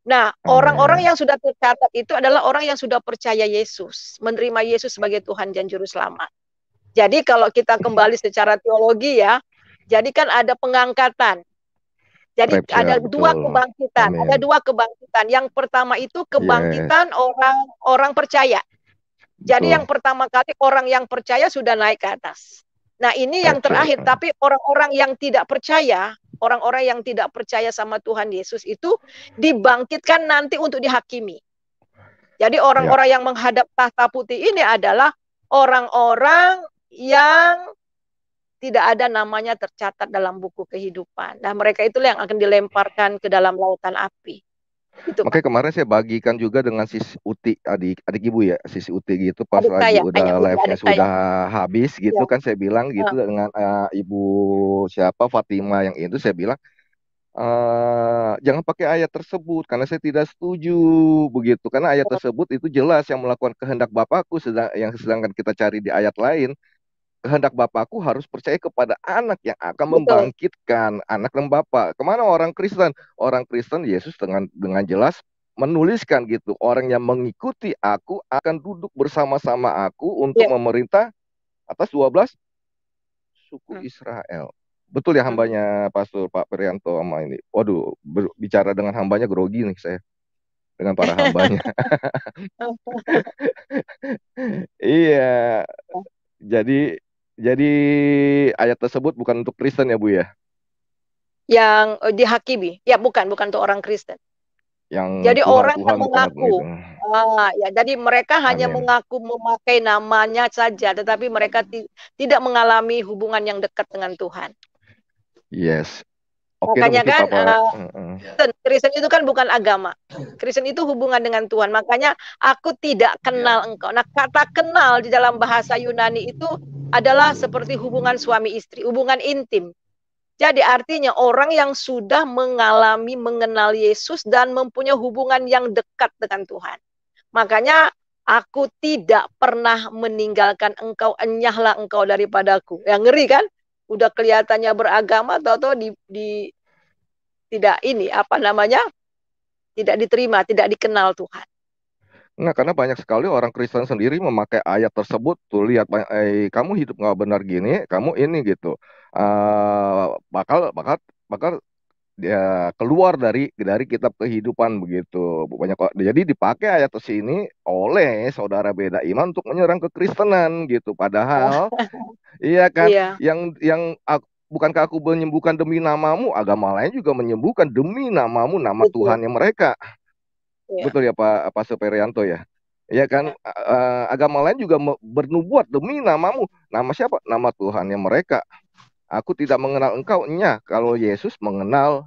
Nah, orang-orang yang sudah tercatat itu adalah orang yang sudah percaya Yesus, menerima Yesus sebagai Tuhan dan Juru Selamat. Jadi kalau kita kembali secara teologi ya, jadi kan ada pengangkatan. Jadi ada dua kebangkitan, ada dua kebangkitan. Yang pertama itu kebangkitan orang percaya. Jadi yang pertama kali orang yang percaya sudah naik ke atas. Nah ini yang terakhir, tapi orang-orang yang tidak percaya, orang-orang yang tidak percaya sama Tuhan Yesus itu dibangkitkan nanti untuk dihakimi. Jadi orang-orang yang menghadap tahta putih ini adalah orang-orang yang tidak ada namanya tercatat dalam buku kehidupan. Nah mereka itulah yang akan dilemparkan ke dalam lautan api. Itu, makanya kemarin saya bagikan juga dengan Sis Uti, adik ibu ya, Sis Uti gitu, pas lagi live-nya sudah habis gitu kan, saya bilang gitu dengan ibu siapa Fatima yang itu, saya bilang jangan pakai ayat tersebut karena saya tidak setuju begitu, karena ayat tersebut itu jelas yang melakukan kehendak Bapakku, sedangkan kita cari di ayat lain, kehendak Bapakku harus percaya kepada anak yang akan membangkitkan anak dan Bapa. Kemana orang Kristen? Orang Kristen Yesus dengan jelas menuliskan gitu, orang yang mengikuti aku akan duduk bersama-sama aku untuk memerintah atas 12 suku Israel. Betul ya hambanya Pastor Pak Prianto sama ini. Waduh, bicara dengan hambanya grogi nih saya. Dengan para hambanya. Iya. Jadi ayat tersebut bukan untuk Kristen ya Bu ya? Yang dihakimi, ya bukan untuk orang Kristen. Yang jadi Tuhan, orang yang mengaku, jadi mereka hanya mengaku memakai namanya saja, tetapi mereka tidak mengalami hubungan yang dekat dengan Tuhan. Yes. Makanya kan Kristen itu kan bukan agama. Kristen itu hubungan dengan Tuhan. Makanya aku tidak kenal engkau. Nah, kata kenal di dalam bahasa Yunani itu adalah seperti hubungan suami istri, hubungan intim. Jadi artinya orang yang sudah mengalami mengenal Yesus dan mempunyai hubungan yang dekat dengan Tuhan. Makanya aku tidak pernah meninggalkan engkau, enyahlah engkau daripadaku. Yang ngeri kan? Udah kelihatannya beragama, atau tidak ini, apa namanya, tidak diterima, tidak dikenal Tuhan. Nah, karena banyak sekali orang Kristen sendiri memakai ayat tersebut, tuh lihat, kamu hidup nggak benar gini, kamu ini gitu, bakal dia keluar dari kitab kehidupan begitu. Banyak, jadi dipakai ayat sini oleh saudara beda iman untuk menyerang kekristenan gitu. Padahal, iya kan, Iya. bukankah aku menyembuhkan demi namamu, agama lain juga menyembuhkan demi namamu, nama Betul. Tuhannya mereka. Iya. Betul ya Pak Superianto ya? Ya kan, agama lain juga bernubuat demi namamu. Nama siapa? Nama Tuhannya mereka. Aku tidak mengenal engkau. Kalau Yesus mengenal,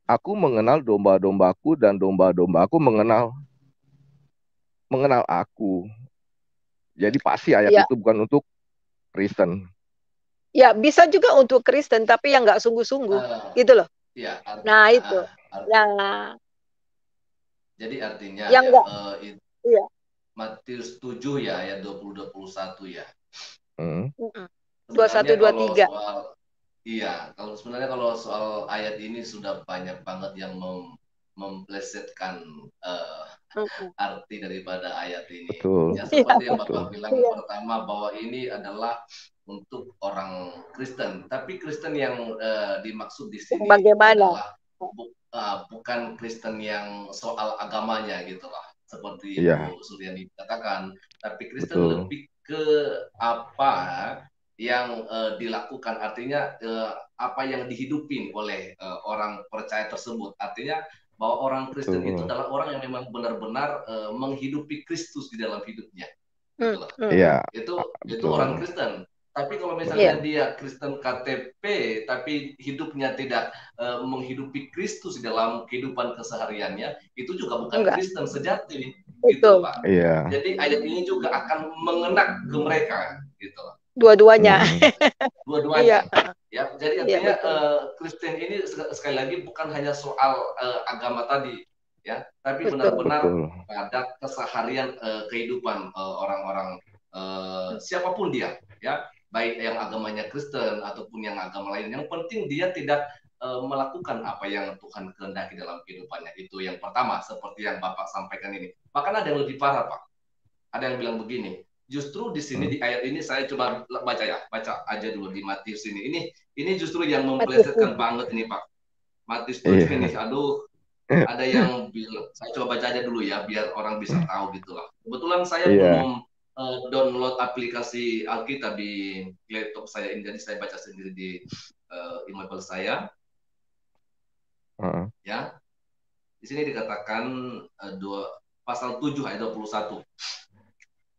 aku mengenal domba-dombaku dan domba-dombaku mengenal aku. Jadi pasti ayat itu bukan untuk Kristen. Ya, bisa juga untuk Kristen, tapi yang nggak sungguh-sungguh, gitu loh. Ya, nah, itu. Jadi artinya yang ya, Matius 7 ya, ayat 20-21 ya. 21-23. Kalau sebenarnya kalau soal ayat ini sudah banyak banget yang memplesetkan arti daripada ayat ini. Betul. Ya seperti yang Bapak bilang pertama, bahwa ini adalah untuk orang Kristen, tapi Kristen yang dimaksud di sini adalah bukan Kristen yang soal agamanya gitu lah, seperti Bu Suryani katakan, tapi Kristen lebih ke apa yang dilakukan, artinya apa yang dihidupin oleh orang percaya tersebut. Artinya bahwa orang Kristen itu adalah orang yang memang benar-benar menghidupi Kristus di dalam hidupnya. Gitu itu orang Kristen. Tapi kalau misalnya dia Kristen KTP, tapi hidupnya tidak menghidupi Kristus dalam kehidupan kesehariannya, itu juga bukan Kristen sejati, gitu Pak. Jadi ayat ini juga akan mengena ke mereka, gitu. Dua-duanya. Dua-duanya. Ya, jadi artinya Kristen ini sekali lagi bukan hanya soal agama tadi, ya, tapi benar-benar pada keseharian kehidupan orang-orang siapapun dia, ya. Baik yang agamanya Kristen ataupun yang agama lain, yang penting dia tidak melakukan apa yang Tuhan kehendaki dalam kehidupannya. Itu yang pertama, seperti yang Bapak sampaikan ini. Bahkan ada yang lebih parah, Pak. Ada yang bilang begini, justru di sini di ayat ini saya coba baca aja dulu di Matius ini. Ini justru yang memplesetkan banget ini, Pak. Matius 7 ini, aduh. Ada yang bilang, saya coba baca aja dulu ya, biar orang bisa tahu gitu lah. Kebetulan saya belum download aplikasi Alkitab di laptop saya ini, jadi saya baca sendiri di email saya. Ya, di sini dikatakan pasal 7 ayat 21.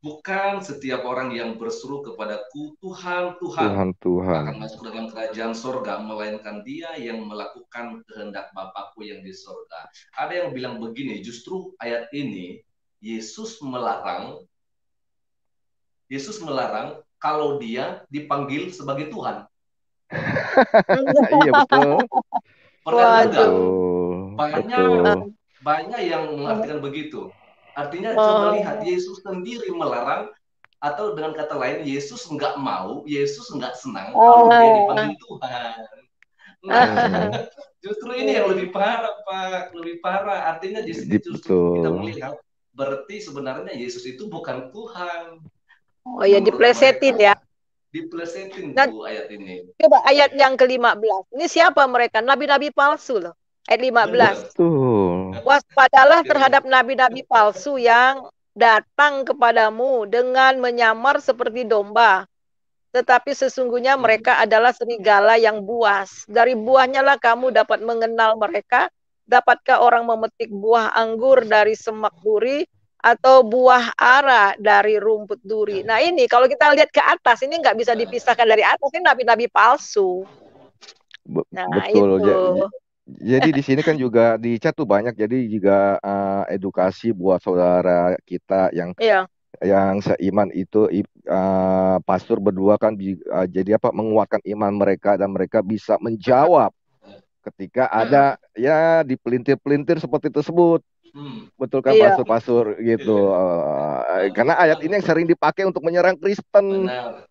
Bukan setiap orang yang berseru kepadaku Tuhan, Tuhan akan masuk dalam kerajaan sorga, melainkan dia yang melakukan kehendak Bapakku yang di sorga. Ada yang bilang begini, justru ayat ini Yesus melarang kalau dia dipanggil sebagai Tuhan. Iya betul. Pernah banyak yang mengartikan begitu. Artinya coba lihat, Yesus sendiri melarang, atau dengan kata lain Yesus nggak mau, Yesus nggak senang kalau dia dipanggil Tuhan. Nah, justru ini yang lebih parah, Pak, lebih parah. Artinya di sini justru kita melihat berarti sebenarnya Yesus itu bukan Tuhan. Oh ya, diplesetin ya. Diplesetin tuh ayat ini. Coba ayat yang ke-15. Ini siapa mereka? Nabi-nabi palsu loh. Ayat 15. Waspadalah terhadap nabi-nabi palsu yang datang kepadamu dengan menyamar seperti domba. Tetapi sesungguhnya mereka adalah serigala yang buas. Dari buahnya lah kamu dapat mengenal mereka. Dapatkah orang memetik buah anggur dari semak duri, atau buah ara dari rumput duri? Nah ini kalau kita lihat ke atas, ini nggak bisa dipisahkan dari atas, ini nabi-nabi palsu. Betul. Jadi di sini kan juga di chat tuh banyak, jadi juga edukasi buat saudara kita yang yang seiman itu pastor berdua kan jadi apa menguatkan iman mereka dan mereka bisa menjawab ketika ada ya dipelintir-pelintir seperti tersebut. Betul kan Iya. pastor gitu. Karena ayat ini yang sering dipakai untuk menyerang Kristen. Benar.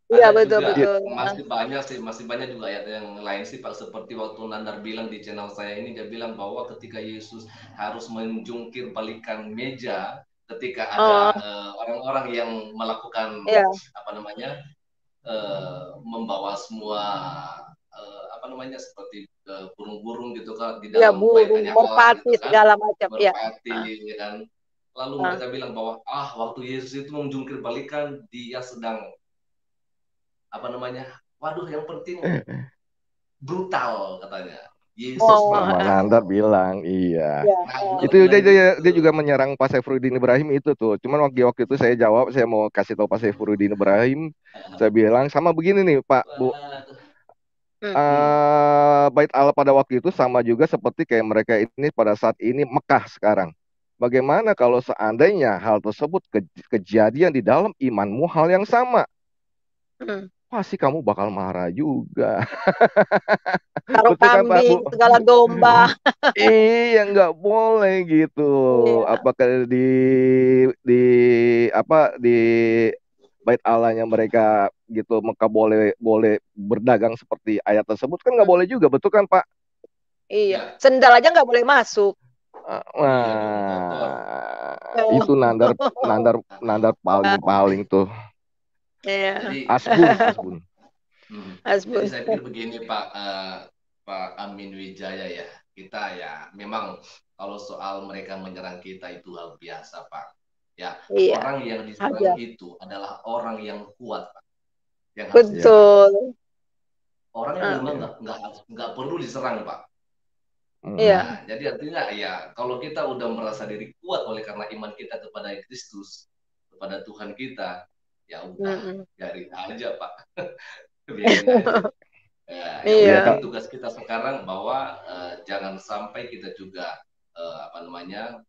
Iya, Ada betul juga betul. masih banyak juga ayat yang lain sih Pak, seperti waktu Nandar bilang di channel saya ini, dia bilang bahwa ketika Yesus harus menjungkir balikan meja ketika ada orang-orang yang melakukan apa namanya membawa semua apa namanya seperti burung-burung gitu kan di dalam burung, kebaikannya Allah merpati gitu kan, segala macam. merpati kan. Lalu mereka bilang bahwa waktu Yesus itu menjungkir balikan dia sedang apa namanya, waduh yang penting brutal katanya. Yesus Sama Nandar bilang iya. Nah, itu dia juga menyerang Pak Saifuddin Ibrahim itu tuh. Cuman waktu itu saya jawab, saya mau kasih tahu Pak Saifuddin Ibrahim, saya bilang sama begini nih Pak Bu. Bait Allah pada waktu itu sama juga seperti kayak mereka ini pada saat ini Mekah sekarang. Bagaimana kalau seandainya hal tersebut kejadian di dalam imanmu hal yang sama? Pasti kamu bakal marah juga. Taruh kambing, segala domba. Iya, nggak boleh gitu. Apakah di bait Allahnya mereka gitu Mekah boleh berdagang seperti ayat tersebut kan nggak boleh juga, betul kan Pak? Iya, sendal aja nggak boleh masuk. Itu Nandar paling tuh. Asbun. Jadi saya pikir begini Pak Amin Wijaya ya, kita ya memang kalau soal mereka menyerang kita itu hal biasa Pak. Ya, orang yang diserang itu adalah orang yang kuat Pak. Yang betul. Orang yang memang nggak perlu diserang Pak. Iya. Jadi artinya ya kalau kita udah merasa diri kuat oleh karena iman kita kepada Kristus, kepada Tuhan kita, ya udah biarin aja Pak. Biarin aja. Ya, tugas kita sekarang bahwa jangan sampai kita juga apa namanya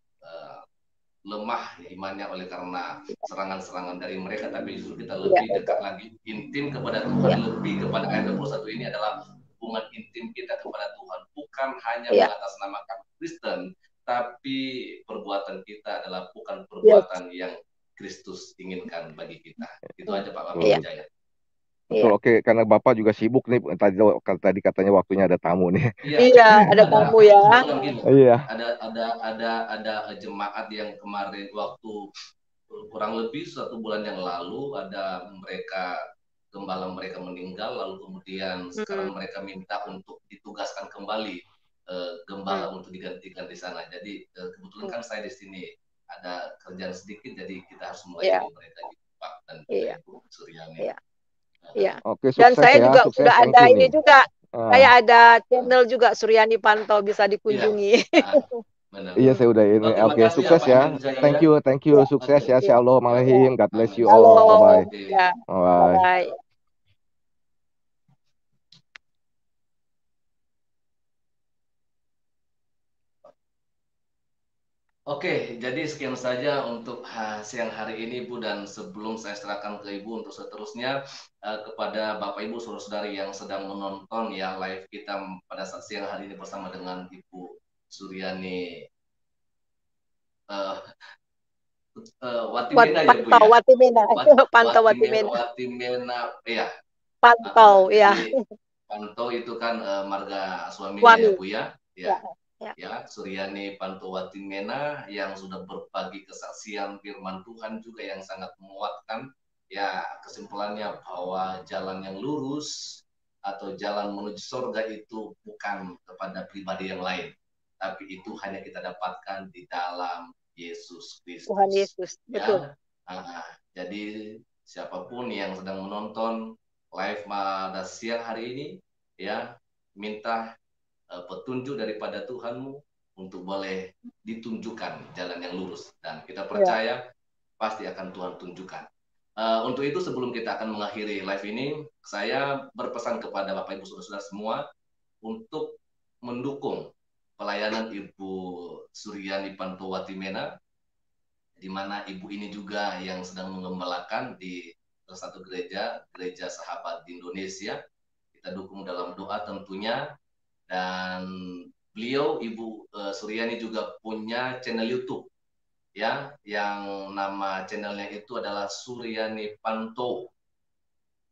lemah imannya oleh karena serangan-serangan dari mereka, tapi justru kita lebih dekat lagi, intim kepada Tuhan, lebih kepada ayat 21 ini adalah hubungan intim kita kepada Tuhan, bukan hanya mengatasnamakan Kristen, tapi perbuatan kita adalah bukan perbuatan yang Kristus inginkan bagi kita. Itu aja Pak Amin Wijaya. Betul, oke, karena Bapak juga sibuk nih, tadi katanya waktunya ada tamu nih. Iya, ada tamu ya. Iya. Ada jemaat yang kemarin waktu kurang lebih 1 bulan yang lalu ada gembala mereka meninggal, lalu kemudian sekarang mereka minta untuk ditugaskan kembali gembala untuk digantikan di sana. Jadi kebetulan kan saya di sini ada kerjaan sedikit, jadi kita harus melayani mereka gitu Pak dan Ibu Suryani. Iya. Oke, dan saya juga sudah ada ini nih. juga. Saya ada channel juga Suryani Pantau, bisa dikunjungi. Iya, saya udah ini. Oke, sukses ya. Thank you, sukses ya. Shalom alaikum. God bless you all. Bye-bye. Bye-bye. Oke, jadi sekian saja untuk siang hari ini Bu, dan sebelum saya serahkan ke Ibu untuk seterusnya kepada Bapak Ibu saudara-saudari yang sedang menonton ya live kita pada saat siang hari ini bersama dengan Ibu Suryani Watimena ya Bu ya. Watimena. Pantau Watimena. Watimena ya. Pantau ya. Pantau itu kan marga suaminya ya Bu ya. Ya, Suryani Pantau Watimena yang sudah berbagi kesaksian firman Tuhan juga yang sangat menguatkan. Ya, kesimpulannya bahwa jalan yang lurus atau jalan menuju surga itu bukan kepada pribadi yang lain, tapi itu hanya kita dapatkan di dalam Yesus Kristus. Tuhan Yesus, betul. Jadi siapapun yang sedang menonton live pada siang hari ini, ya minta petunjuk daripada Tuhanmu untuk boleh ditunjukkan jalan yang lurus, dan kita percaya pasti akan Tuhan tunjukkan. Untuk itu sebelum kita akan mengakhiri live ini, saya berpesan kepada Bapak Ibu Saudara-saudara semua untuk mendukung pelayanan Ibu Suryani Pantau Watimena di mana ibu ini juga yang sedang mengembalakan di salah satu gereja Sahabat di Indonesia. Kita dukung dalam doa tentunya. Dan beliau Ibu Suryani juga punya channel YouTube ya, yang nama channelnya itu adalah Suryani Panto.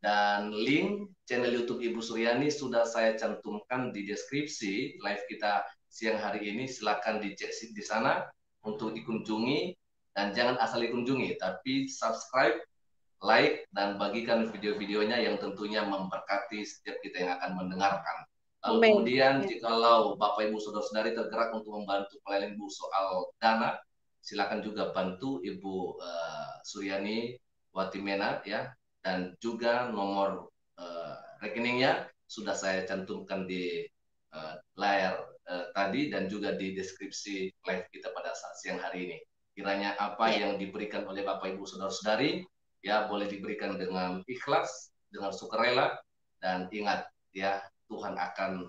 Dan link channel YouTube Ibu Suryani sudah saya cantumkan di deskripsi live kita siang hari ini. Silakan dicek di sana untuk dikunjungi, dan jangan asal dikunjungi, tapi subscribe, like, dan bagikan video-videonya yang tentunya memberkati setiap kita yang akan mendengarkan. Lalu kemudian jikalau Bapak Ibu Saudara-saudari tergerak untuk membantu pelayanan Ibu soal dana, silakan juga bantu Ibu Suryani Watimena ya, dan juga nomor rekeningnya sudah saya cantumkan di layar tadi dan juga di deskripsi live kita pada saat siang hari ini. Kiranya apa yang diberikan oleh Bapak Ibu Saudara-saudari ya boleh diberikan dengan ikhlas, dengan sukarela, dan ingat ya, Tuhan akan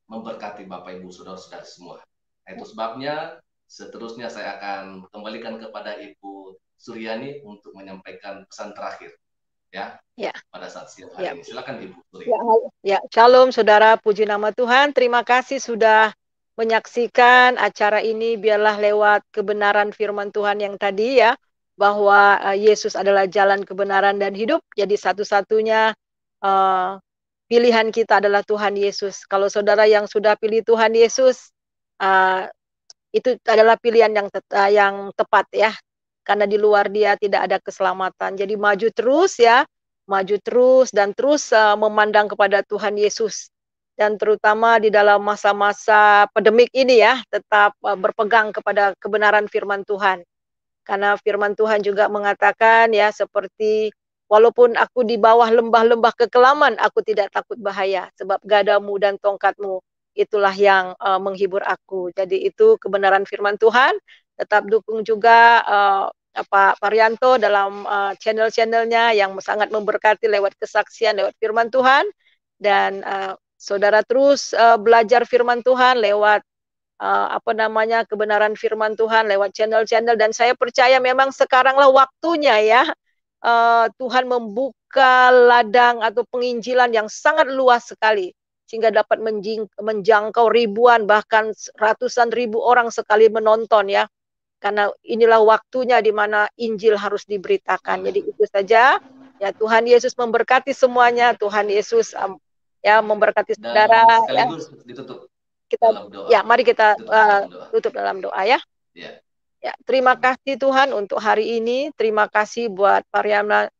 memberkati Bapak Ibu Saudara-saudari semua. Itu sebabnya seterusnya saya akan kembalikan kepada Ibu Suryani untuk menyampaikan pesan terakhir ya, pada saat siang hari ini. Silakan Ibu Suryani. Ya, shalom saudara, puji nama Tuhan. Terima kasih sudah menyaksikan acara ini. Biarlah lewat kebenaran firman Tuhan yang tadi ya, bahwa Yesus adalah jalan kebenaran dan hidup. Jadi satu-satunya pilihan kita adalah Tuhan Yesus. Kalau saudara yang sudah pilih Tuhan Yesus, itu adalah pilihan yang tepat ya. Karena di luar Dia tidak ada keselamatan. Jadi maju terus ya, maju terus dan terus memandang kepada Tuhan Yesus. Dan terutama di dalam masa-masa pandemik ini ya, tetap berpegang kepada kebenaran firman Tuhan. Karena firman Tuhan juga mengatakan ya, seperti walaupun aku di bawah lembah-lembah kekelaman, aku tidak takut bahaya, sebab gadamu dan tongkatmu itulah yang menghibur aku. Jadi itu kebenaran firman Tuhan. Tetap dukung juga Pak Parianto dalam channel-channelnya yang sangat memberkati lewat kesaksian, lewat firman Tuhan. Dan saudara terus belajar firman Tuhan lewat kebenaran firman Tuhan lewat channel-channel. Dan saya percaya memang sekaranglah waktunya ya, Tuhan membuka ladang atau penginjilan yang sangat luas sekali, sehingga dapat menjangkau ribuan bahkan ratusan ribu orang sekali menonton ya. Karena inilah waktunya di mana Injil harus diberitakan. Jadi itu saja ya, Tuhan Yesus memberkati semuanya. Tuhan Yesus ya memberkati saudara ya. Ditutup kita dalam doa. Ya, mari kita tutup dalam doa ya. Ya, terima kasih Tuhan untuk hari ini. Terima kasih buat Pak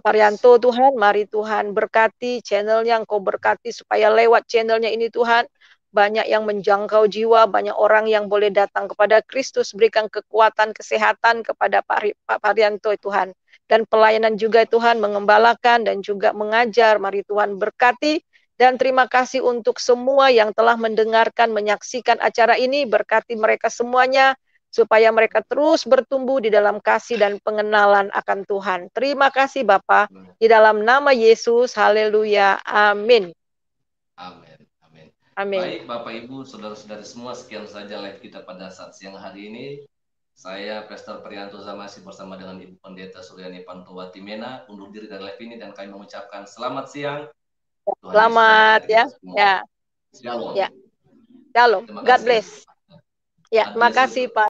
Parianto Tuhan. Mari Tuhan berkati channelnya, Engkau berkati supaya lewat channelnya ini Tuhan banyak yang menjangkau jiwa, banyak orang yang boleh datang kepada Kristus. Berikan kekuatan, kesehatan kepada Pak Parianto Tuhan. Dan pelayanan juga Tuhan, mengembalakan dan juga mengajar. Mari Tuhan berkati. Dan terima kasih untuk semua yang telah mendengarkan, menyaksikan acara ini. Berkati mereka semuanya, supaya mereka terus bertumbuh di dalam kasih dan pengenalan akan Tuhan. Terima kasih Bapa, di dalam nama Yesus. Haleluya. Amin. Amin. Amin. Baik Bapak Ibu, saudara-saudari semua, sekian saja live kita pada saat siang hari ini. Saya Pastor Prianto Zamasi bersama dengan Ibu Pendeta Suryani Panto Watimena undur diri dari live ini, dan kami mengucapkan selamat siang. Tuhan selamat ya. Ya. Shalom. Ya. Shalom. God bless. Ya, terima kasih Pak.